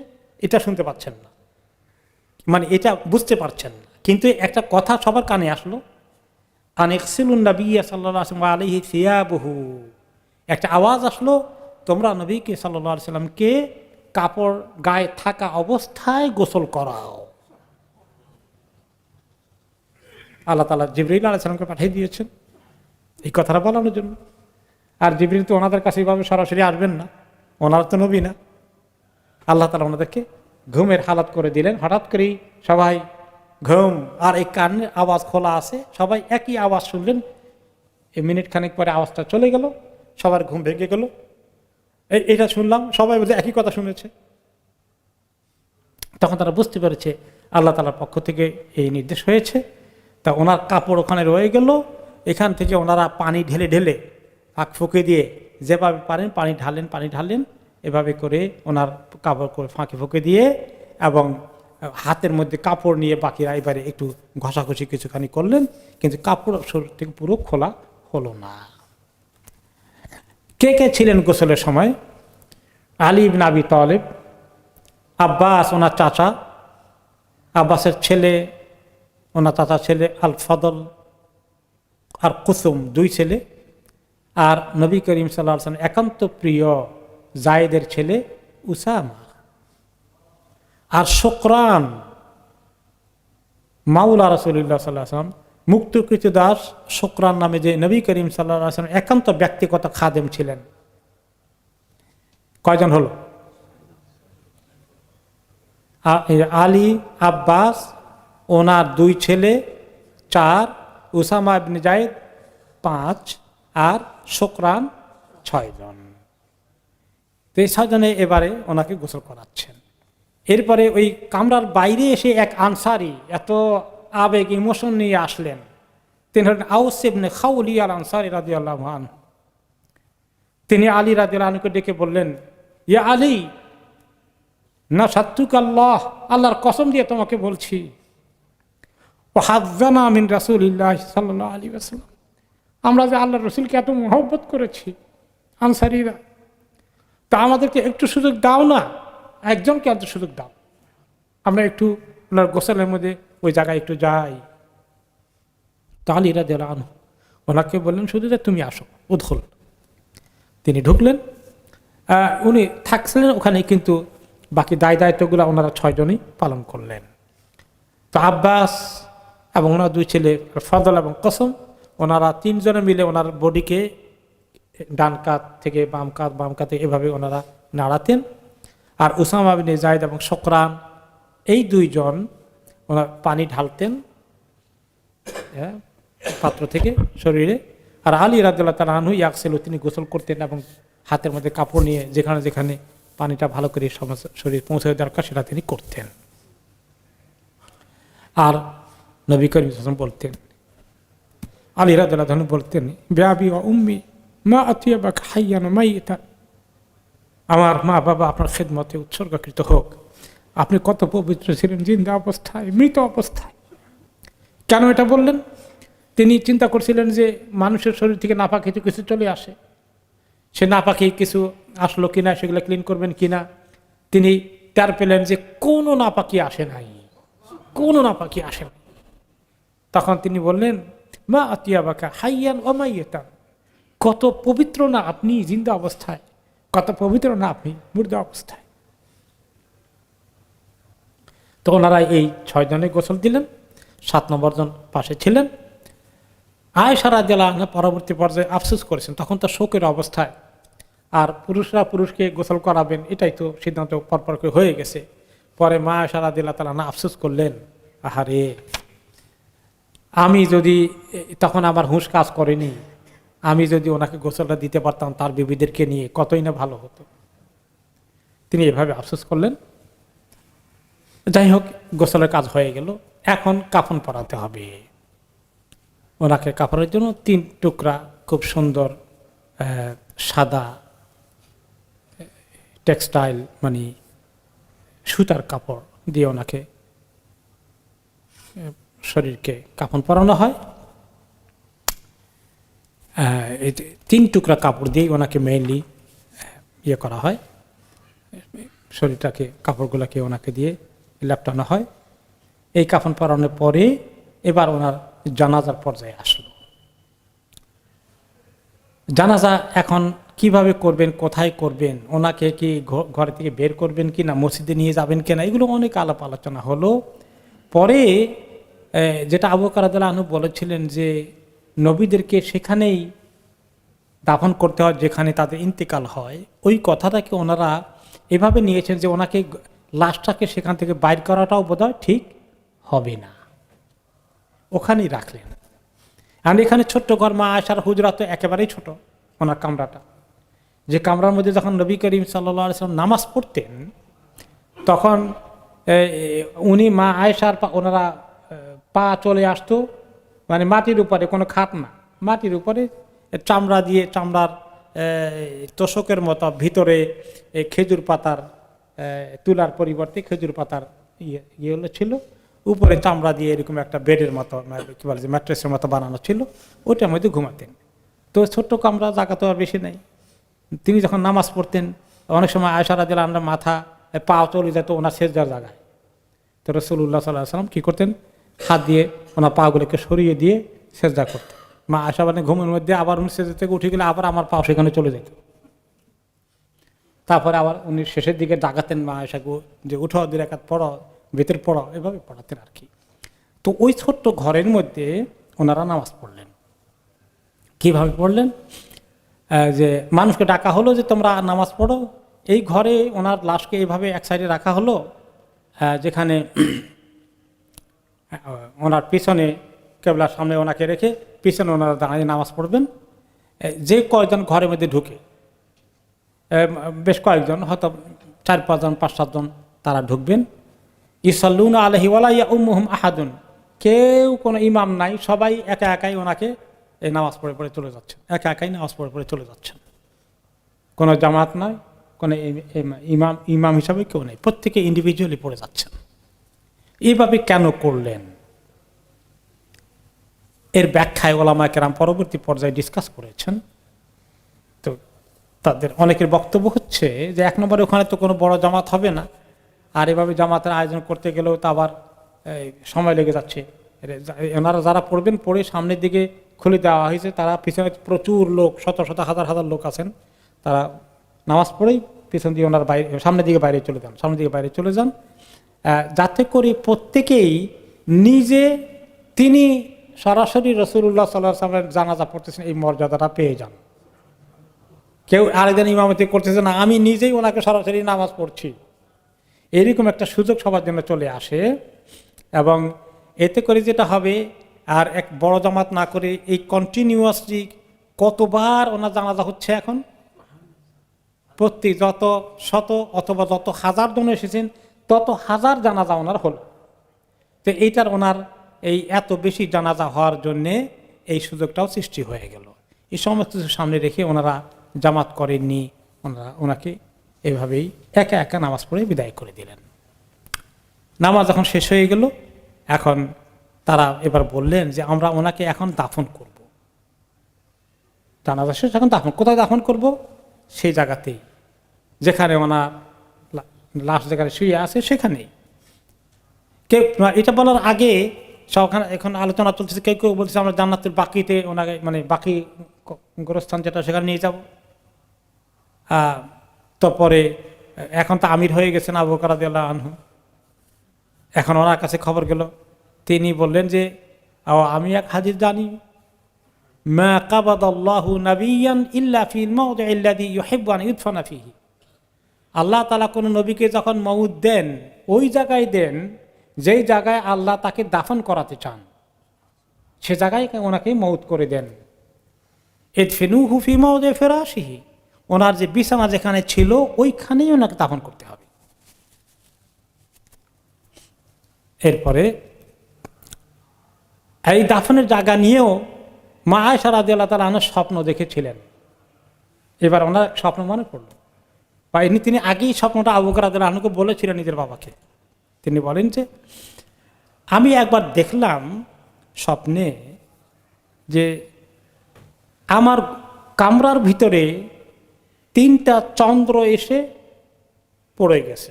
এটা শুনতে পাচ্ছেন না, মানে এটা বুঝতে পারছেন না, কিন্তু একটা কথা সবার কানে আসলো, আনিগসিলুন নবিয়্যা সাল্লাল্লাহু আলাইহি সিয়াবহু, একটা আওয়াজ আসলো, তোমরা নবীকে সাল্লাল্লাহু আলাইহি সাল্লামকে কাপড় গায়ে থাকা অবস্থায় গোসল করাও। আল্লাহ তাআলা জিবরীল আলাইহিস সালামকে পাঠিয়ে দিয়েছেন এই কথাটা বলানোর জন্য। আর জিবরীল তো ওনাদের কাছে এইভাবে সরাসরি আসবেন না, ওনারা তো নবী না। আল্লাহ তাআলা ওনাদেরকে ঘুমের হালাত করে দিলেন, হঠাৎ করেই সবাই ঘুম, আর এই কানের আওয়াজ খোলা আছে, সবাই একই আওয়াজ শুনলেন। এই মিনিট খানেক পরে আওয়াজটা চলে গেল, সবার ঘুম ভেঙে গেল। এটা শুনলাম, সবাই বলছে একই কথা শুনেছে। তখন তারা বুঝতে পেরেছে আল্লাহ তাআলার পক্ষ থেকে এই নির্দেশ হয়েছে। তা ওনার কাপড় ওখানে রয়ে গেল, এখান থেকে ওনারা পানি ঢেলে ঢেলে ফাঁক ফুঁকে দিয়ে যেভাবে পারেন পানি ঢালেন, এভাবে করে ওনার কাপড় করে ফাঁকে ফুঁকে দিয়ে, এবং হাতের মধ্যে কাপড় নিয়ে বাকিরা এবারে একটু ঘষাঘষি কিছুখানি করলেন, কিন্তু কাপড় শরীর থেকে পুরো খোলা হলো না। কে কে ছিলেন গোসলের সময়? আলী ইবনে আবি তালেব, আব্বাস ওনার চাচা, আব্বাসের ছেলে, ওনার চাচার ছেলে আল ফদল, আর কুসুম, দুই ছেলে, আর নবী করিম সাল্লাল্লাহু আলাইহি ওয়াসাল্লাম একান্ত প্রিয় জায়েদের ছেলে উসামা, আর শুকরান মাওলা রাসূলুল্লাহ সাল্লাল্লাহু আলাইহি ওয়াসাল্লাম, মুক্তকৃত দাস শুকরান নামে যে নবী করিম সাল্লাল্লাহু আলাইহি ওয়াসাল্লাম একান্ত ব্যক্তিগত খাদেম ছিলেন। কয়জন হলো? আলী, আব্বাস, ওনার দুই ছেলে 4, উসামা ইবনে যায়েদ 5, আর শুকরান 6 জন। তো এই 6 জনে এবারে ওনাকে গোসল করাচ্ছেন। এরপরে ওই কামরার বাইরে এসে এক আনসারি এত আবেগ ইমোশন নিয়ে আসলেন, তিনি হলেন আউস ইবনে খাউলি আল আনসারি রাদিয়াল্লাহু আনহু। তিনি আলী রাদিয়াল্লাহু আনহুকে ডেকে বললেন, ইয়া আলী, না সাত্তুক আল্লাহ, আল্লাহর কসম দিয়ে তোমাকে বলছি, ওয়াহাজ্জানা মিন রাসূলিল্লাহ সাল্লাল্লাহু আলাইহি ওয়াসাল্লাম, আমরা যে আল্লাহর রাসূলকে এত মহব্বত করেছি আনসারীরা, তা আমাদেরকে একটু সুযোগ দাও না, একজনকে এত সুযোগ দাও, আমরা একটু ওনার গোসলের মধ্যে ওই জায়গায় একটু যাই। তা আলী রাদিয়াল্লাহু আনহু ওনাকে বললেন, শুধু যে তুমি আসো, উদখুল। তিনি ঢুকলেন, উনি থাকছিলেন ওখানে, কিন্তু বাকি দায়িত্বগুলো ওনারা 6 জনই পালন করলেন। তো আব্বাস এবং ওনার 2 ছেলে ফজল এবং কসম, ওনারা 3 জনে মিলে ওনার বডিকে ডান কাত থেকে বাম কাতে এভাবে ওনারা নাড়াতেন। আর উসামা ইবনে যায়েদ এবং শুকরান, এই 2 জন ওনার পানি ঢালতেন পাত্র থেকে শরীরে। আর আলী রাদিয়াল্লাহু তাআলা আনহু ইয়াগসিলু, তিনি গোসল করতেন এবং হাতের মধ্যে কাপড় নিয়ে যেখানে যেখানে পানিটা ভালো করে শরীর পৌঁছে দরকার সেটা তিনি করতেন। আর নবী করিম সাল্লাল্লাহু আলাইহি ওয়াসাল্লাম বলতেন, আলী রাদিয়াল্লাহু আনহু বলতেন, বিআবি ওয়া উম্মি মা আতিয়াবাকা হাইয়ান ওয়া মাইতান, আমার মা বাবা আপনার খেদমতে উৎসর্গকৃত হোক, আপনি কত পবিত্র ছিলেন জিন্দা অবস্থায়, মৃত অবস্থায়। কেন এটা বললেন? তিনি চিন্তা করছিলেন যে মানুষের শরীর থেকে নাপাক কিছু চলে আসে, সে নাপাকি কিছু আসলো কিনা, সেগুলো ক্লিন করবেন কিনা। তিনি টের পেলেন যে কোনো নাপাকি আসে নাই, কোনো নাপাকি আসে নাই। তখন তিনি বললেন, মা আতিয়াবাকা হাইয়ান ওয়া মাইয়াতান, কত পবিত্র না আপনি জিন্দা অবস্থায়, কত পবিত্র না আপনি মুর্দা অবস্থায়। তো ওনারা এই 6 জনে গোসল দিলেন, 7 নম্বর জন পাশে ছিলেন। আয়েশা রাদিয়াল্লাহু আনহা পরবর্তী পর্যায়ে আফসোস করেছেন, তখন তো শোকের অবস্থায়, আর পুরুষরা পুরুষকে গোসল করাবেন এটাই তো সিদ্ধান্ত পরপর করে হয়ে গেছে। পরে মা আয়েশা রাদিয়াল্লাহু তাআলা আনহা আফসোস করলেন, আহারে, আমি যদি, তখন আমার হুঁশ কাজ করেনি, আমি যদি ওনাকে গোসলটা দিতে পারতাম তার বিবিদেরকে নিয়ে, কতই না ভালো হতো। তিনি এভাবে আফসোস করলেন। যাই হোক, গোসলের কাজ হয়ে গেল। এখন কাফন পরাতে হবে। ওনাকে কাপড়ের জন্য 3 টুকরা খুব সুন্দর সাদা টেক্সটাইল মানে সুতার কাপড় দিয়ে ওনাকে শরীরকে কাফন পরানো হয়। এই 3 টুকরা কাপড় দিয়ে ওনাকে মেইনলি করা হয়, শরীরটাকে কাপড়গুলোকে ওনাকে দিয়ে লেপটানো হয়। এই কাফন পরানোর পরে এবার ওনার জানাজার পর্যায়ে আসলো। জানাজা এখন কিভাবে করবেন, কোথায় করবেন, ওনাকে কি ঘর থেকে বের করবেন কি না, মসজিদে নিয়ে যাবেন কিনা, এগুলো অনেক আলাপ আলোচনা হলো। পরে যেটা আবু বকর রাদিয়াল্লাহু আনহু বলেছিলেন যে নবীদেরকে সেখানেই দাফন করতে হয় যেখানে তাদের ইন্তেকাল হয়, ওই কথাটাকে ওনারা এভাবে নিয়েছেন যে ওনাকে লাশটাকে সেখান থেকে বাইর করাটাও বোধহয় ঠিক হবে না, ওখানেই রাখলেন। আর এখানে ছোট্ট ঘর, মা আয়েশার হুজরা তো একেবারেই ছোট, ওনার কামরাটা, যে কামরার মধ্যে যখন নবী করিম সাল্লাল্লাহু আলাইহি ওয়াসাল্লাম নামাজ পড়তেন তখন উনি মা আয়েশার ওনারা পা চলে আসতো মানে মাটির উপরে, কোনো খাট না, মাটির উপরে চামড়া দিয়ে, চামড়ার তোষকের মতো ভিতরে খেজুর পাতার তুলার পরিবর্তে খেজুর পাতার ইয়েগুলো ছিল, উপরে চামড়া দিয়ে এরকম একটা বেডের মতো কি বলে যে ম্যাট্রেসের মতো বানানো ছিল, ওইটার মধ্যে ঘুমাতেন। তো ছোট্ট কামরা, জায়গা তো আর বেশি নেই। তিনি যখন নামাজ পড়তেন অনেক সময় আয়েশা রাদিয়াল্লাহু আনহার মাথা পা চলে যেত ওনার সেজদার জায়গায়, তো রাসূলুল্লাহ সাল্লাল্লাহু আলাইহি ওয়াসাল্লাম কী করতেন, হাত দিয়ে ওনার পাগুলোকে সরিয়ে দিয়ে সেজদা করতেন। মা আয়েশা মানে ঘুমের মধ্যে আবার উনি সেজদা থেকে উঠে গেলে আবার আমার পা সেখানে চলে যেত। তারপরে আবার উনি শেষের দিকে ডাকাতেন মা আয়েশাকে যে উঠো, 2 রাকাত পড়ো, ভেতর পড়ো, এভাবে পড়াতেন আর কি। তো ওই ছোট্ট ঘরের মধ্যে ওনারা নামাজ পড়লেন। কিভাবে পড়লেন, যে মানুষকে ডাকা হলো যে তোমরা নামাজ পড়ো, এই ঘরে ওনার লাশকে এইভাবে এক সাইডে রাখা হলো, যেখানে ওনার পিছনে কেবলার সামনে ওনাকে রেখে পিছনে ওনারা দাঁড়িয়ে নামাজ পড়বেন। যে কয়জন ঘরের মধ্যে ঢুকে, বেশ কয়েকজন, হয়তো 4-5 জন 5-7 জন তারা ঢুকবেন। ইসাল্লুনা আলাইহি ওয়ালা ইয়াউম্মুহুম আহাদুন, কেউ কোনো ইমাম নাই, সবাই একা একাই ওনাকে এই নামাজ পড়ে পড়ে চলে যাচ্ছেন, একা একাই নামাজ পড়ে পড়ে চলে যাচ্ছেন। কোনো জামাত নয়, কোনো ইমাম হিসাবে কেউ নেই, প্রত্যেকে ইন্ডিভিজুয়ালি পড়ে যাচ্ছেন। এইভাবে কেন করলেন, এর ব্যাখ্যায় ওলামায়ে কেরাম পরবর্তী পর্যায়ে ডিসকাস করেছেন। তো তাদের অনেকের বক্তব্য হচ্ছে যে 1 নম্বরে ওখানে তো কোনো বড় জামাত হবে না, আর এভাবে জামাতের আয়োজন করতে গেলেও তো আবার সময় লেগে যাচ্ছে। ওনারা যারা পড়বেন, পড়ে সামনের দিকে খুলে দেওয়া হয়েছে, তারা পিছনে প্রচুর লোক, শত শত হাজার হাজার লোক আছেন, তারা নামাজ পড়েই পিছন দিয়ে ওনার বাইরে, সামনের দিকে বাইরে চলে যান, সামনের দিকে বাইরে চলে যান, যাতে করে প্রত্যেকেই নিজে তিনি সরাসরি রাসূলুল্লাহ সাল্লাল্লাহু আলাইহি ওয়াসাল্লামের জানাজা পড়তেছেন এই মর্যাদাটা পেয়ে যান। কেউ আরেকজন ইমামতি করতেছে না, আমি নিজেই ওনাকে সরাসরি নামাজ পড়ছি, এরকম একটা সুযোগ সবার জন্য চলে আসে। এবং এতে করে যেটা হবে, আর এক বড় জামাত না করে এই কন্টিনিউয়াসলি কতবার ওনার জানাজা হচ্ছে, এখন প্রত্যেক যত শত অথবা যত হাজার জন এসেছেন তত হাজার জানাজা ওনার হল। তো এইটার ওনার এই এত বেশি জানাজা হওয়ার জন্যে এই সুযোগটাও সৃষ্টি হয়ে গেল। এই সমস্ত কিছু সামনে রেখে ওনারা জামাত করেননি, ওনাকে এভাবেই একা একা নামাজ পড়ে বিদায় করে দিলেন। নামাজ যখন শেষ হয়ে গেল, এখন তারা এবার বললেন যে আমরা ওনাকে এখন দাফন করব। জানাজা শেষ, এখন দাফন, কোথায় দাফন করব? সেই জায়গাতেই, যেখানে ওনার লাশ যেখানে শুয়ে আছে সেখানেই। কেউ এটা বলার আগে সবখানে এখন আলোচনা চলতেছে, কেউ কেউ বলতেছে আমরা জান্নাতের বাকিতে ওনাকে, মানে বাকি গোরস্থান যেটা, সেখানে নিয়ে যাব। তারপরে এখন তো আমির হয়ে গেছেন আবু বকর রাদিয়াল্লাহু আনহু, এখন ওনার কাছে খবর গেল, তিনি বললেন যে আমি এক হাদিস জানি, মা কাবাদাল্লাহু নাবিয়ান ইল্লা ফিল মাওদি'আল্লাযী ইউহিব্বু আন ইউদফানা ফীহি। আল্লাহ তাআলা কোন নবীকে যখন মউত দেন, ওই জায়গায় দেন যেই জায়গায় আল্লাহ তাকে দাফন করাতে চান, সে জায়গায় ওনাকে মউত করে দেন। ইদফিনুহু ফি মাওদি' ফিরাশিহি, ওনার যে বিছানা যেখানে ছিল ওইখানেই ওনাকে দাফন করতে হবে। এরপরে এই দাফনের জায়গা নিয়েও মা আয়েশা রাদিয়াল্লাহু তাআলা আনহা স্বপ্ন দেখেছিলেন। এবার ওনার স্বপ্ন মনে পড়লো, বা তিনি আগেই স্বপ্নটা আবু বকর রাদিয়াল্লাহু আনহুকে বলেছিলেন নিজের বাবাকে। তিনি বলেন যে আমি একবার দেখলাম স্বপ্নে যে আমার কামরার ভিতরে 3টা চন্দ্র এসে পড়ে গেছে।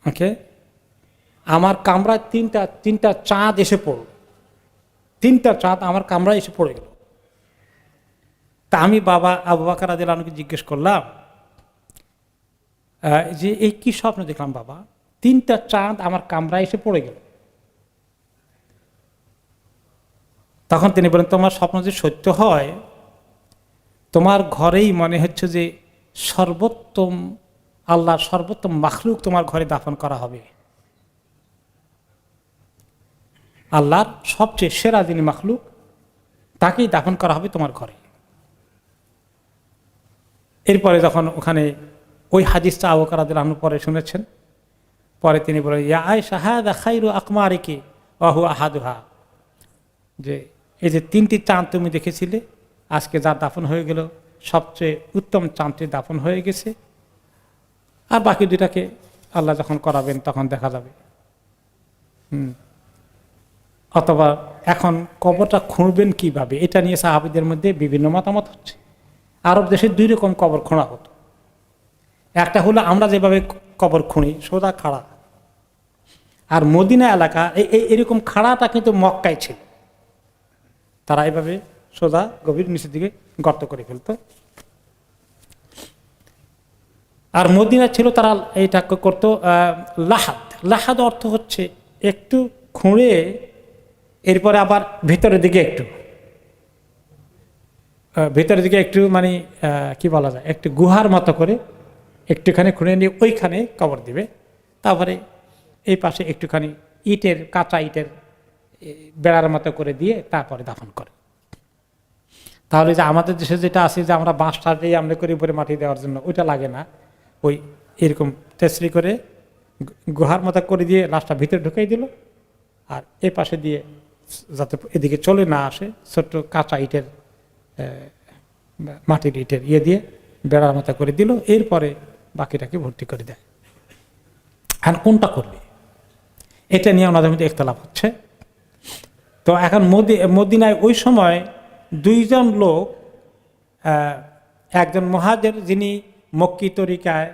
ওকে, আমার কামরায় তিনটা চাঁদ এসে পড়ল, 3টা চাঁদ আমার কামরায় এসে পড়ে গেল। তা আমি বাবা আবু বকর রাদিয়াল্লাহু আনহুকে জিজ্ঞেস করলাম যে এই কি স্বপ্ন দেখলাম বাবা, 3টা চাঁদ আমার কামরায় এসে পড়ে গেল। তখন তিনি বলেন, তোমার স্বপ্ন যে সত্য হয়, তোমার ঘরেই মনে হচ্ছে যে সর্বোত্তম আল্লাহর সর্বোত্তম মাখলুক তোমার ঘরে দাফন করা হবে। আল্লাহর সবচেয়ে সেরা যিনি মাখলুক তাকেই দাফন করা হবে তোমার ঘরে। এরপরে যখন ওখানে ওই হাদিসটা আবু বকর রাদিয়াল্লাহু আনহু পরে শুনেছেন, পরে তিনি বলেন, ইয়া আয়েশা হাযা খায়রু আকমারিকি ওয়া হুয়া আহাদুহা, যে এই যে 3টি চাঁদ তুমি দেখেছিলে, আজকে যা দাফন হয়ে গেল সবচেয়ে উত্তম চাঁদটি দাফন হয়ে গেছে, আর বাকি 2টাকে আল্লাহ যখন করাবেন তখন দেখা যাবে। অথবা এখন কবরটা খুঁড়বেন কিভাবে, এটা নিয়ে সাহাবীদের মধ্যে বিভিন্ন মতামত হচ্ছে। আরব দেশে 2 রকম কবর খোঁড়া হতো। একটা হলো আমরা যেভাবে কবর খুঁড়ি, সোজা খাড়া, আর মদিনা এলাকা এরকম খাড়াটা কিন্তু মক্কায় ছিল, তারা এইভাবে সোজা গভীর নিচের দিকে গর্ত করে ফেলতো। আর মদিনা ছিল তারা এইটা করতো লাহাদ। লাহাদ অর্থ হচ্ছে একটু খুঁড়ে এরপরে আবার ভিতরের দিকে একটু মানে কি বলা যায়, একটু গুহার মতো করে একটুখানি খুঁড়ে নিয়ে ওইখানে কবর দিবে, তারপরে এই পাশে একটুখানি কাঁচা ইটের বেড়ার মতো করে দিয়ে তারপরে দাফন করে। তাহলে যে আমাদের দেশে যেটা আছে যে আমরা বাঁশটা দিয়ে আমরা করে উপরে মাটি দেওয়ার জন্য, ওইটা লাগে না। ওই এরকম তেসরি করে গুহার মতো করে দিয়ে লাশটা ভিতরে ঢুকাই দিল, আর এই পাশে দিয়ে যাতে এদিকে চলে না আসে ছোট্ট কাঁচা ইটের মাটির ইটের দিয়ে বেড়ার মতো করে দিল, এরপরে বাকিটাকে ভর্তি করে দেয়। এখন কোনটা করবে এটা নিয়ে ওনাদের মধ্যে ইখতিলাফ হচ্ছে। তো এখন মদিনায় ওই সময় 2 জন লোক, একজন মুহাজির যিনি মক্কি তরিকায়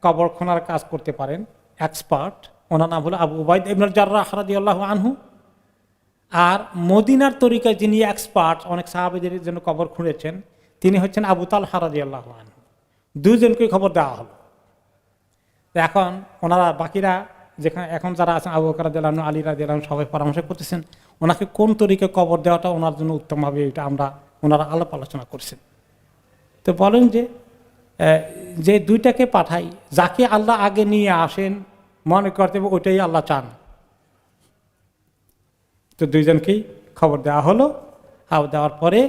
কবর খোঁড়ার কাজ করতে পারেন, এক্সপার্ট, ওনার নাম হলো আবু উবাইদ ইবনুল জাররাহ রাদিয়াল্লাহু আনহু। আর মদিনার তরিকায় যিনি এক্সপার্ট, অনেক সাহাবীদের জন্য কবর খুঁড়েছেন, তিনি হচ্ছেন আবু তালহা রাদিয়াল্লাহু আনহু। 2 জনকে খবর দেওয়া হলো। এখন ওনারা বাকিরা যেখানে এখন যারা আছেন, আবু বকর রাদিয়াল্লাহু আনহু, আলী রাদিয়াল্লাহু আনহু, সবাই পরামর্শ করতেছেন ওনাকে কোন তরিকায় কবর দেওয়াটা ওনার জন্য উত্তম হবে, এটা ওনারা আলাপ আলোচনা করছেন। তো বলেন যে 2টাকে পাঠাই, যাকে আল্লাহ আগে নিয়ে আসেন মনে করতে হবে ওইটাই আল্লাহ চান। তো 2 জনকেই খবর দেওয়া হলো। দেওয়ার পরে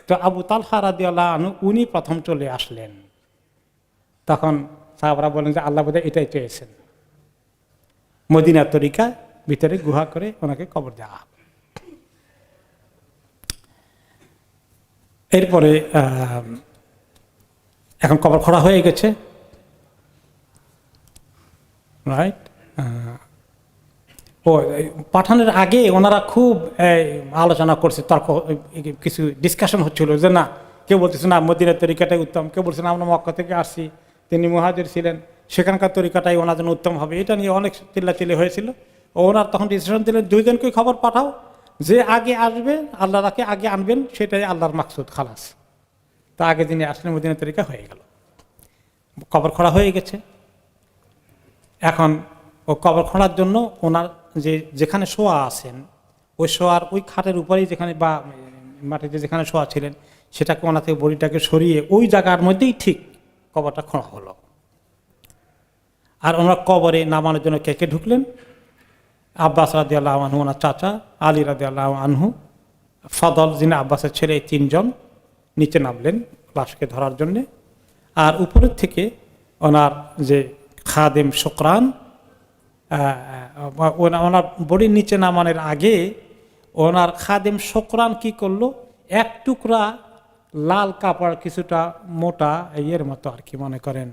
তো আবু তালহা রাদিয়াল্লাহু আনহু উনি প্রথম চলে আসলেন। তখন সাহাবারা বলেন যে আল্লাহ বোধহয় এটাই চেয়েছেন, মদিনার তরিকা ভিতরে গুহা করে ওনাকে কবর দেওয়া। এরপরে এখন কবর খোঁড়া হয়ে গেছে, রাইট। পাঠানোর আগে ওনারা খুব আলোচনা করছে, তর্ক, কিছু ডিসকাশন হচ্ছিল যে না, কেউ বলতেছে না মদিনার তরিকাটাই উত্তম, কেউ বলছে না আমরা মক্কা থেকে আসছি, তিনি মুহাজির ছিলেন, সেখানকার তরিকাটাই ওনার জন্য উত্তম হবে। এটা নিয়ে অনেক চিল্লাচিল্লি হয়েছিল। ওনার তখন ডিসিশন দিলেন 2 জনকে খবর পাঠাও, যে আগে আসবে আল্লাহ তাকে আগে আনবেন, সেটাই আল্লাহর মাকসুদ, খালাস। তা আগে যিনি আসলেন মদিনার তরিকা হয়ে গেল, কবর খোঁড়া হয়ে গেছে। এখন ও কবর খোঁড়ার জন্য ওনার যেখানে শোয়া আছেন, ওই শোয়ার ওই খাটের উপরেই যেখানে বা মাটিতে যেখানে শোয়া ছিলেন, সেটাকে ওনা থেকে বডিটাকে সরিয়ে ওই জায়গার মধ্যেই ঠিক কবরটা খোঁড়া হলো। আর ওনার কবরে নামানোর জন্য কে ঢুকলেন? আব্বাস রাদিয়াল্লাহু আনহু, ওনার চাচা, আলী রাদিয়াল্লাহু আনহু, ফদল যিনি আব্বাসের ছেলে, 3 জন নিচে নামলেন লাশকে ধরার জন্যে। আর উপরের থেকে ওনার যে খাদেম শুকরান, ওনার বডির নিচে নামানোর আগে ওনার খাদেম শুকরান কি করলো, এক টুকরা লাল কাপড় কিছুটা মোটা ইয়ের মতো আর কি, মনে করেন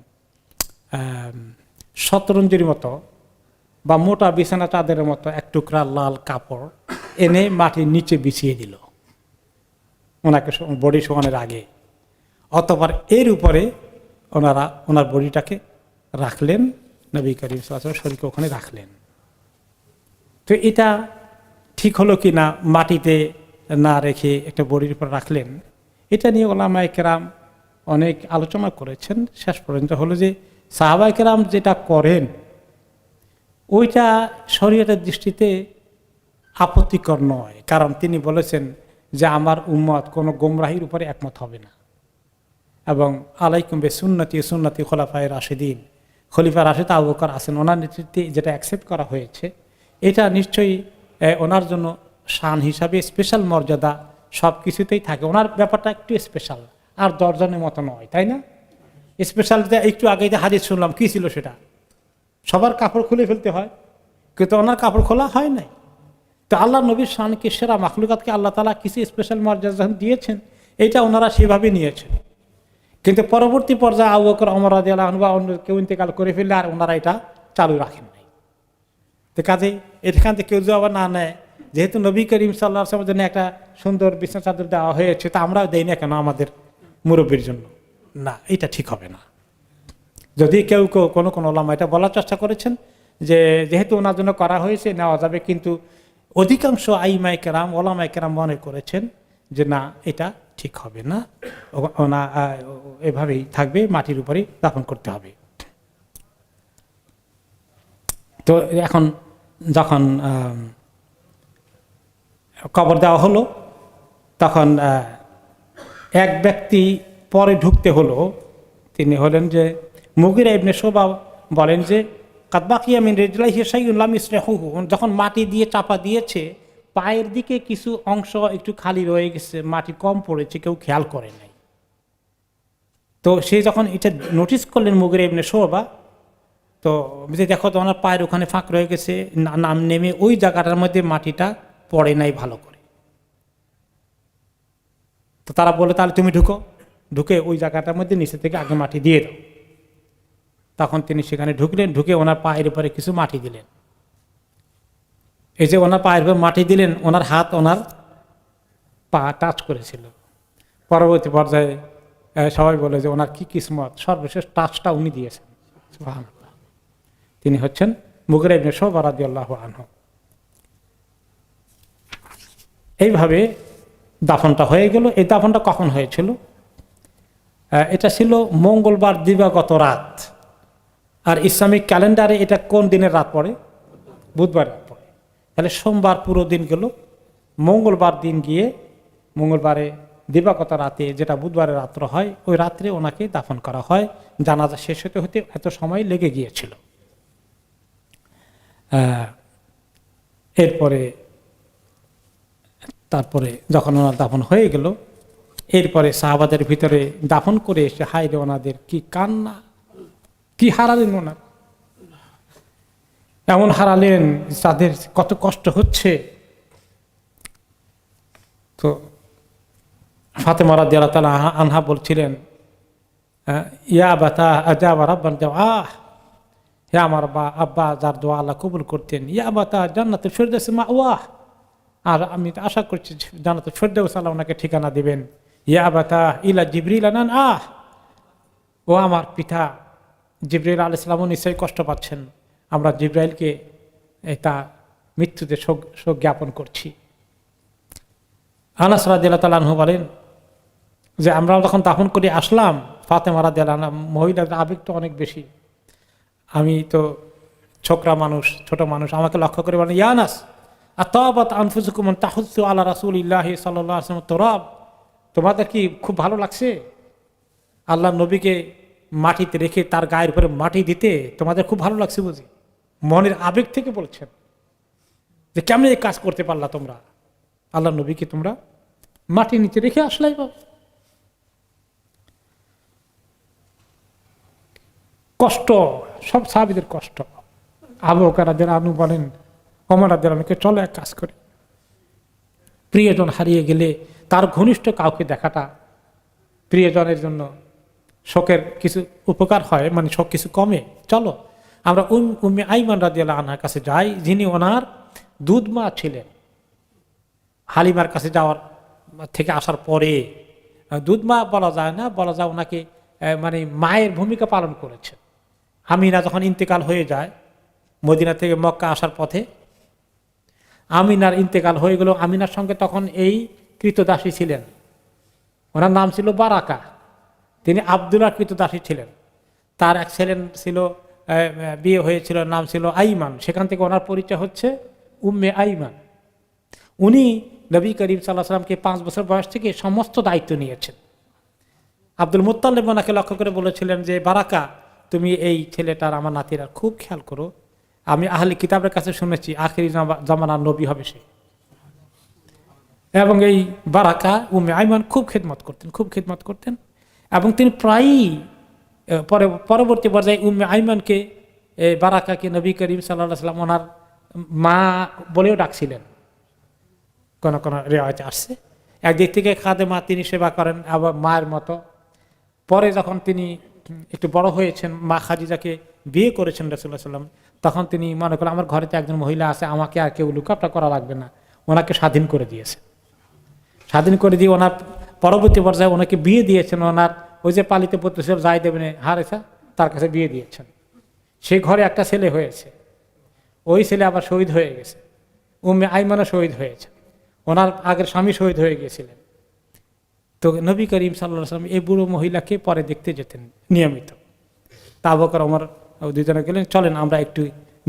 শতরঞ্জির মতো বা মোটা বিছানা চাঁদের মতো এক টুকরা লাল কাপড় এনে মাটির নিচে বিছিয়ে দিল ওনাকে বডি শোয়ানোর আগে। অতঃপর এর উপরে ওনার বডিটাকে রাখলেন, নবী করিম সাল্লাল্লাহু আলাইহি ওয়াসাল্লাম শরীরকে ওখানে রাখলেন। তো এটা ঠিক হলো কি না, মাটিতে না রেখে একটা বডির উপর রাখলেন, এটা নিয়ে ওলামায়ে কেরাম অনেক আলোচনা করেছেন। শেষ পর্যন্ত হলো যে সাহাবায়ে কেরাম যেটা করেন ওইটা শরীয়তের দৃষ্টিতে আপত্তিকর নয়, কারণ তিনি বলেছেন যে আমার উম্মত কোনো গোমরাহির উপরে একমত হবে না, এবং আলাইকুম বিসুন্নতি সুন্নতি খোলাফায়ে রাশিদিন, খলিফা রাশিদ আবু বকর আছেন, ওনার নেতৃত্বে যেটা অ্যাকসেপ্ট করা হয়েছে এটা নিশ্চয়ই ওনার জন্য শান হিসাবে স্পেশাল মর্যাদা সব কিছুতেই থাকে। ওনার ব্যাপারটা একটু স্পেশাল, আর দশজনের মতো নয়, তাই না? স্পেশাল একটু আগে যে হাদিস শুনলাম, কি ছিল সেটা? সবার কাপড় খুলে ফেলতে হয়, কিন্তু ওনার কাপড় খোলা হয় নাই। তো আল্লাহ নবীর শানকে, সেরা মাখলুকাতকে আল্লাহ তাআলা কিছু স্পেশাল মর্যাদা যখন দিয়েছেন, এটা ওনারা সেভাবে নিয়েছেন। কিন্তু পরবর্তী পর্যায়ে আবু বকর, ওমর রাদিয়াল্লাহু আনহু বা অন্য কেউ ইন্তেকাল করে ফেললে আর ওনারা এটা চালু রাখেন নাই। তো কাজেই এখান থেকে কেউ যদি আবার না নেয়, যেহেতু নবী করিম সাল্লাল্লাহু আলাইহি ওয়াসাল্লামের জন্য একটা সুন্দর বিছানা চাদর দেওয়া হয়েছে, তা আমরাও দেই না কেন আমাদের মুরব্বীর জন্য? না, এটা ঠিক হবে না। যদি কেউ কোনো ওলামা এটা বলার চেষ্টা করেছেন যে যেহেতু ওনার জন্য করা হয়েছে নেওয়া যাবে, কিন্তু অধিকাংশ আইমায়ে কেরাম, ওলামায়ে কেরাম মনে করেছেন যে না, এটা ঠিক হবে না, ওনা এভাবেই থাকবে, মাটির উপরেই দাফন করতে হবে। তো এখন যখন কবর দেওয়া হলো, তখন এক ব্যক্তি পরে ঢুকতে হলো, তিনি হলেন যে মুগীরা ইবনে শুবা, বলেন যে কাদ বাকিয়া মিন রিজলিহি শাইউন লাম ইসরাহুহু, যখন মাটি দিয়ে চাপা দিয়েছে পায়ের দিকে কিছু অংশ একটু খালি রয়ে গেছে, মাটি কম পড়েছে, কেউ খেয়াল করে নাই। তো সে যখন এটা নোটিস করলেন মুগীরা ইবনে শুবা, তো দেখো তো ওনার পায়ের ওখানে ফাঁক রয়ে গেছে, নাম নেমে ওই জায়গাটার মধ্যে মাটিটা পড়ে নাই ভালো করে। তো তারা বলে তাহলে তুমি ঢুকে ওই জায়গাটার মধ্যে নিচে থেকে আগে মাটি দিয়ে দাও। তখন তিনি সেখানে ঢুকলেন, ঢুকে ওনার পায়ের উপরে কিছু মাটি দিলেন। এই যে ওনার পায়ের উপরে মাটি দিলেন, ওনার হাত ওনার পা টাচ করেছিল। পরবর্তী পর্যায়ে সবাই বলে যে ওনার কি কিসমত, সর্বশেষ টাচটা উনি দিয়েছেন। সুবহানাল্লাহ। তিনি হচ্ছেন মুগীরা ইবনে শুবা রাদিয়াল্লাহু আনহু। এইভাবে দাফনটা হয়ে গেল। এই দাফনটা কখন হয়েছিল? এটা ছিল মঙ্গলবার দিবাগত রাত। আর ইসলামিক ক্যালেন্ডারে এটা কোন দিনের রাত পড়ে? বুধবার রাত পড়ে। তাহলে সোমবার পুরো দিন গেল, মঙ্গলবার দিন গিয়ে মঙ্গলবারে দিবাগত রাতে, যেটা বুধবারের রাত্র হয়, ওই রাত্রে ওনাকে দাফন করা হয়। জানাজা শেষ হতে হতে এত সময় লেগে গিয়েছিল। তারপরে যখন ওনার দাফন হয়ে গেল, এরপরে সাহাবাদের ভিতরে দাফন করে এসে হায়রে ওনাদের কি কান্না, কি হারালেন ওনার, এমন হারালেন যাদের কত কষ্ট হচ্ছে। তো ফাতেমা রাদিয়াল্লাহু তাআলা আনহা বলছিলেন, ইয়া আবাতা আজাবা রাব্বান দাওয়াহ, হে আমার আব্বা যার দোয়া আল্লাহ কবুল করতেন, ইয়া আবাতা জান্নাতুল ফিরদাউস মাওয়াহ, আর আমি আশা করছি জান্নাতুল ফিরদাউস আল্লাহ ওনাকে ঠিকানা দিবেন। ইয়া আবাতা ইলা জিবরিল আনান, ও আমার পিতা জিবরাইল আলাইহিস সালামও নিশ্চয়ই কষ্ট পাচ্ছেন, আমরা জিবরাইলকে এটা মৃত্যুতে শোক জ্ঞাপন করছি। আনাস রাদিয়াল্লাহু তাআলা আনহু বলেন যে আমরা যখন দাফন করে আসলাম, ফাতেমা রাদিয়াল্লাহু আনহা, মহিলাদের আবেগটা অনেক বেশি। আমি তো ছোকরা মানুষ, ছোট মানুষ, আমাকে লক্ষ্য করে বলেন, ইয়া আনাস আতাবাত আনফুসুকুম তাহুসু আলা রাসূলিল্লাহি সাল্লাল্লাহু আলাইহি ওয়াসাল্লাম তুরাব, তোমাদের কি খুব ভালো লাগছে আল্লাহ নবীকে মাটিতে রেখে তার গায়ের উপরে মাটি দিতে? তোমাদের খুব ভালো লাগছে বুঝি? মনের আবেগ থেকে বলছেন যে কেমন এই কাজ করতে পারলা তোমরা, আল্লাহ নবীকে তোমরা মাটির নিচে রেখে আসলাই বাবা। কষ্ট, সব সাহাবীদের কষ্ট। আবু বকর রাদিয়াল্লাহু আনহু বলেন, ওমর রাদিয়াল্লাহু আনহুকে চলো এক কাজ করি, প্রিয়জন হারিয়ে গেলে তার ঘনিষ্ঠ কাউকে দেখাটা প্রিয়জনের জন্য শোকের কিছু উপকার হয়, মানে শোক কিছু কমে। চলো আমরা উম্মে আইমান রাদিয়াল্লাহু আনহার কাছে যাই, যিনি ওনার দুধমা ছিলেন। হালিমার কাছে যাওয়ার থেকে আসার পরে দুধমা বলা যায় না, বলা যায় ওনাকে মানে মায়ের ভূমিকা পালন করেছেন। আমিনা যখন ইন্তেকাল হয়ে যায় মদিনা থেকে মক্কা আসার পথে, আমিনার ইন্তেকাল হয়ে গেল। আমিনার সঙ্গে তখন এই কৃতদাসী ছিলেন, ওনার নাম ছিল বারাকা, তিনি আব্দুল্লাহ কৃতদাসী ছিলেন। তার এক ছেলে ছিল, বিয়ে হয়েছিল, নাম ছিল আইমান, সেখান থেকে ওনার পরিচয় হচ্ছে উম্মে আইমান। উনি নবী করিম সাল্লাল্লাহু আলাইহি ওয়াসাল্লামকে 5 বছর বয়স থেকে সমস্ত দায়িত্ব নিয়েছেন। আব্দুল মুত্তালিব ওনাকে লক্ষ্য করে বলেছিলেন যে বারাকা, তুমি এই ছেলেটার, আমার নাতিরা খুব খেয়াল করো, আমি আহলে কিতাবের কাছে শুনেছি আখিরি জামানার নবী হবে সে। এবং এই বারাকা উম্মে আইমান খুব খেদমত করতেন এবং তিনি প্রায়ই পরবর্তী পর্যায়ে উম্মে আইমানকে, বারাকাকে নবী করিম সাল্লাল্লাহু আলাইহি ওয়াসাল্লাম ওনার মা বলেও ডাকছিলেন, কোন কোন রেওয়ায়েতে আসছে। একদিক থেকে খাদেমা, তিনি সেবা করেন আবার মায়ের মতো। পরে যখন তিনি একটু বড় হয়েছেন, মা খাদিজাকে বিয়ে করেছেন রাসূলুল্লাহ সাল্লাল্লাহু আলাইহি ওয়াসাল্লাম, তখন তিনি মনে করেন আমার ঘরেতে একজন মহিলা আছে, আমাকে আর কেউ লুকাপটা করা লাগবে না, ওনাকে স্বাধীন করে দিয়েছে। স্বাধীন করে দিয়ে ওনার পরবর্তী পর্যায়ে ওনাকে বিয়ে দিয়েছেন, ওনার ওই যে পালিত পুত্র ছিল যায়েদ ইবনে হারেসা, তার কাছে বিয়ে দিয়েছেন। সেই ঘরে একটা ছেলে হয়েছে, ওই ছেলে আবার শহীদ হয়ে গেছে। উম্মে আইমানও শহীদ হয়েছে, ওনার আগের স্বামী শহীদ হয়ে গিয়েছিলেন। তো নবী করিম সাল্লাল্লাহু আলাইহি ওয়াসাল্লাম এই বুড়ো মহিলাকে পরে দেখতে যেতেন নিয়মিত। তা আবু বকর ওমর দুজনে গেলেন, চলেন আমরা একটু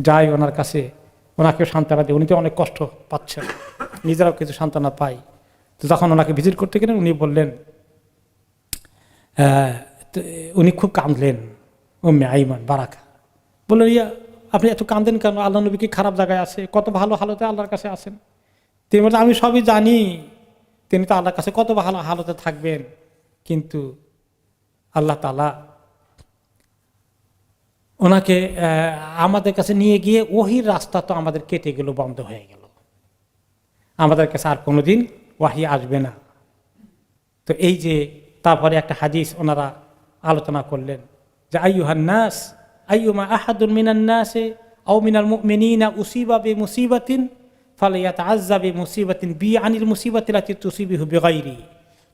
যাই ওনার কাছে, ওনাকে সান্ত্বনা দিই, উনি তো অনেক কষ্ট পাচ্ছেন, নিজেরাও কিছু সান্ত্বনা পাই। তো যখন ওনাকে ভিজিট করতে গেলেন, উনি বললেন, উনি খুব কাঁদলেন, উম্মে আইমান বারাকা বললেন, ইয়া আপনি এত কাঁদেন কেন? আল্লাহ নবী কি খারাপ জায়গায় আছে? কত ভালো হালতে আল্লাহর কাছে আছেন। তিনি বলছেন, আমি সবই জানি, তিনি তো আল্লাহর কাছে কত ভালো হালতে থাকবেন, কিন্তু আল্লাহ তাআলা ওনাকে আমাদের কাছে নিয়ে গিয়ে ওহির রাস্তা তো আমাদের কেটে গেল, বন্ধ হয়ে গেল, আমাদের কাছে আর কোনোদিন ওয়াহি আসবে না। তো এই যে তারপরে একটা হাদিস ওনারা আলোচনা করলেন যে আইয়ুহান নাস আইয়ুমা আহাদুন মিনান নাসে আও মিনাল মুমিনিনা উসিবা বিমুসিবাতিন ফালিয়াতাআজ্জা বিমুসিবাতিন বিআনিল মুসিবাতি লাতি তুসিবিহু বিগাইরি।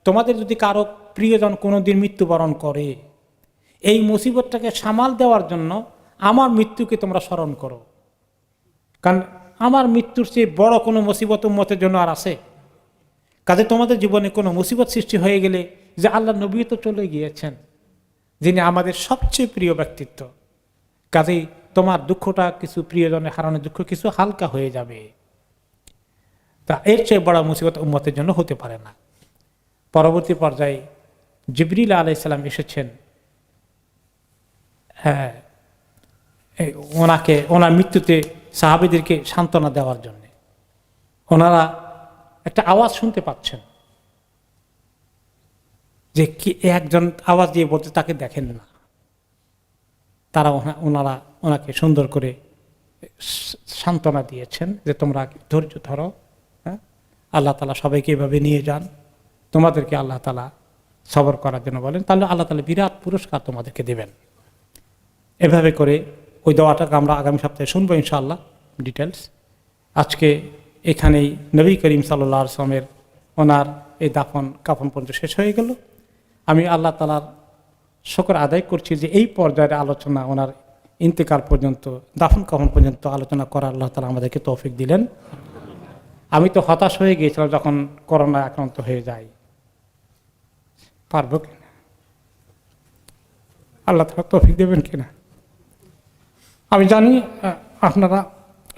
তোমাদের যদি কারো প্রিয়জন কোনোদিন মৃত্যুবরণ করে, এই মুসিবতটাকে সামাল দেওয়ার জন্য আমার মৃত্যুকে তোমরা স্মরণ করো, কারণ আমার মৃত্যুর চেয়ে বড় কোনো মুসিবত উম্মতের জন্য আর আছে? কাজে তোমাদের জীবনে কোনো মুসিবত সৃষ্টি হয়ে গেলে, যে আল্লাহ নবী তো চলে গিয়েছেন, যিনি আমাদের সবচেয়ে প্রিয় ব্যক্তিত্ব, কাজেই তোমার দুঃখটা কিছু, প্রিয়জনের হারানোর দুঃখ কিছু হালকা হয়ে যাবে। তা এর চেয়ে বড় মুসিবত উম্মতের জন্য হতে পারে না। পরবর্তী পর্যায়ে জিবরিল আলাইহিস সালাম এসেছেন ওনার মৃত্যুতে সাহাবীদেরকে সান্ত্বনা দেওয়ার জন্য। ওনারা একটা আওয়াজ শুনতে পাচ্ছেন যে কি একজন আওয়াজ দিয়ে বলতে, তাকে দেখেন না। তারা ওনাকে সুন্দর করে সান্ত্বনা দিয়েছেন যে তোমরা ধৈর্য ধরো, হ্যাঁ, আল্লাহ তাআলা সবাইকে এভাবে নিয়ে যান, তোমাদেরকে আল্লাহ তাআলা সবর করার জন্য বলেন, তাহলে আল্লাহ তাআলা বিরাট পুরস্কার তোমাদেরকে দেবেন। এভাবে করে ওই দোয়াটাকে আমরা আগামী সপ্তাহে শুনবো ইনশাআল্লাহ ডিটেলস। আজকে এখানেই নবী করিম সাল্লাল্লাহু আলাইহি ওয়াসাল্লামের ওনার এই কাফন পর্যন্ত শেষ হয়ে গেল। আমি আল্লাহ তাআলার শুকর আদায় করছি যে এই পর্যায়ের আলোচনা, ওনার ইন্তেকাল পর্যন্ত, দাফন কাফন পর্যন্ত আলোচনা করার আল্লাহ তাআলা আমাদেরকে তৌফিক দিলেন। আমি তো হতাশ হয়ে গিয়েছিলাম যখন করোনা আক্রান্ত হয়ে যায়, পারবো কিনা, আল্লাহ তাআলা তৌফিক দেবেন কিনা। আমি জানি আপনারা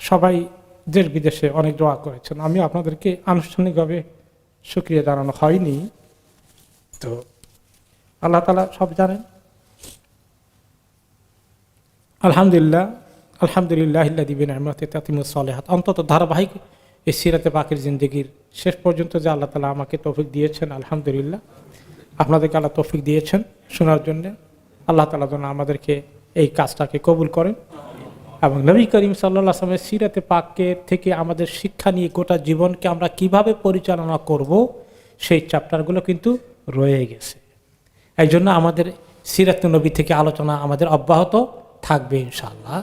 সবাই দেশ বিদেশে অনেক দোয়া করেছেন, আমি আপনাদেরকে আনুষ্ঠানিকভাবে শুকরিয়া জানানো হয়নি, তো আল্লাহ তাআলা সব জানেন। আলহামদুলিল্লাহিল্লাযী বিনি'মাতিহি তাতিম্মুস সালিহাত। অন্তত ধারাবাহিক এই সিরাতে পাকের জিন্দেগির শেষ পর্যন্ত যে আল্লাহ তাআলা আমাকে তৌফিক দিয়েছেন, আলহামদুলিল্লাহ। আপনাদেরকে আল্লাহ তৌফিক দিয়েছেন শোনার জন্য। আল্লাহ তাআলা যেন আমাদেরকে এই কাজটাকে কবুল করেন এবং নবী করিম সাল্লাল্লাহু আলাইহি ওয়াসাল্লামের সিরাতে পাককে থেকে আমাদের শিক্ষা নিয়ে গোটা জীবনকে আমরা কিভাবে পরিচালনা করব সেই চ্যাপ্টারগুলো কিন্তু রয়ে গেছে। এই জন্য আমাদের সিরাত নবী থেকে আলোচনা আমাদের অব্যাহত থাকবে ইনশাআল্লাহ,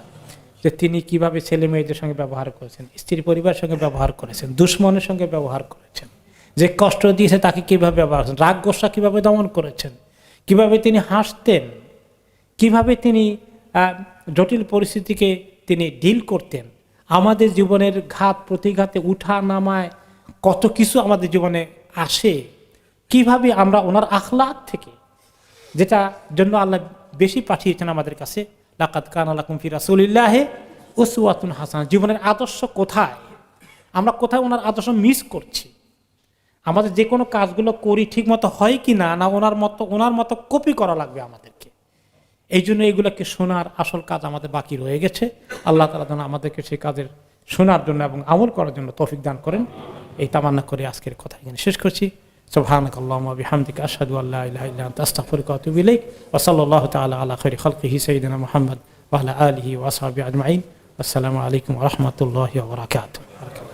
যে তিনি কিভাবে ছেলে মেয়েদের সঙ্গে ব্যবহার করেছেন, স্ত্রী পরিবারের সঙ্গে ব্যবহার করেছেন, দুশ্মনের সঙ্গে ব্যবহার করেছেন, যে কষ্ট দিয়েছে তাকে কিভাবে ব্যবহার করেছেন, রাগ গোসা কিভাবে দমন করেছেন, কিভাবে তিনি হাসতেন, কিভাবে তিনি জটিল পরিস্থিতিকে তিনি ডিল করতেন, আমাদের জীবনের ঘাত প্রতিঘাতে উঠা নামায় কত কিছু আমাদের জীবনে আসে, কিভাবে আমরা ওনার আখলাক থেকে, যেটা জন্য আল্লাহ বেশি পাঠিয়েছেন আমাদের কাছে, লাকাদ কানা লাকুম ফি রাসূলিল্লাহি উসওয়াতুন হাসানাহ, জীবনের আদর্শ কোথায়, আমরা কোথায় ওনার আদর্শ মিস করছি, আমাদের যে কোনো কাজগুলো করি ঠিক মতো হয় কি না, না ওনার মতো কপি করা লাগবে আমাদেরকে। এই জন্য এইগুলোকে শোনার আসল কাজ আমাদের বাকি রয়ে গেছে। আল্লাহ তাআলা যেন আমাদেরকে সেই কাজের শোনার জন্য এবং আমল করার জন্য তৌফিক দান করেন, এই তামান্না করে আজকের কথা এখানে শেষ করছি। সুবহানাকাল্লাহুম্মা ওয়া বিহামদিকা আশহাদু আল্লা ইলাহা ইল্লা আনতা আস্তাগফিরুকা ওয়া আতুবু ইলাইক ওয়া সাল্লাল্লাহু তাআলা আলা খাইরি খালকিহি সাইয়্যিদিনা মুহাম্মদ ওয়া আলা আলিহি ওয়া আসহাবিহি আজমাইন। আসসালামু আলাইকুম ওয়া রাহমাতুল্লাহি ওয়া বারাকাতুহু।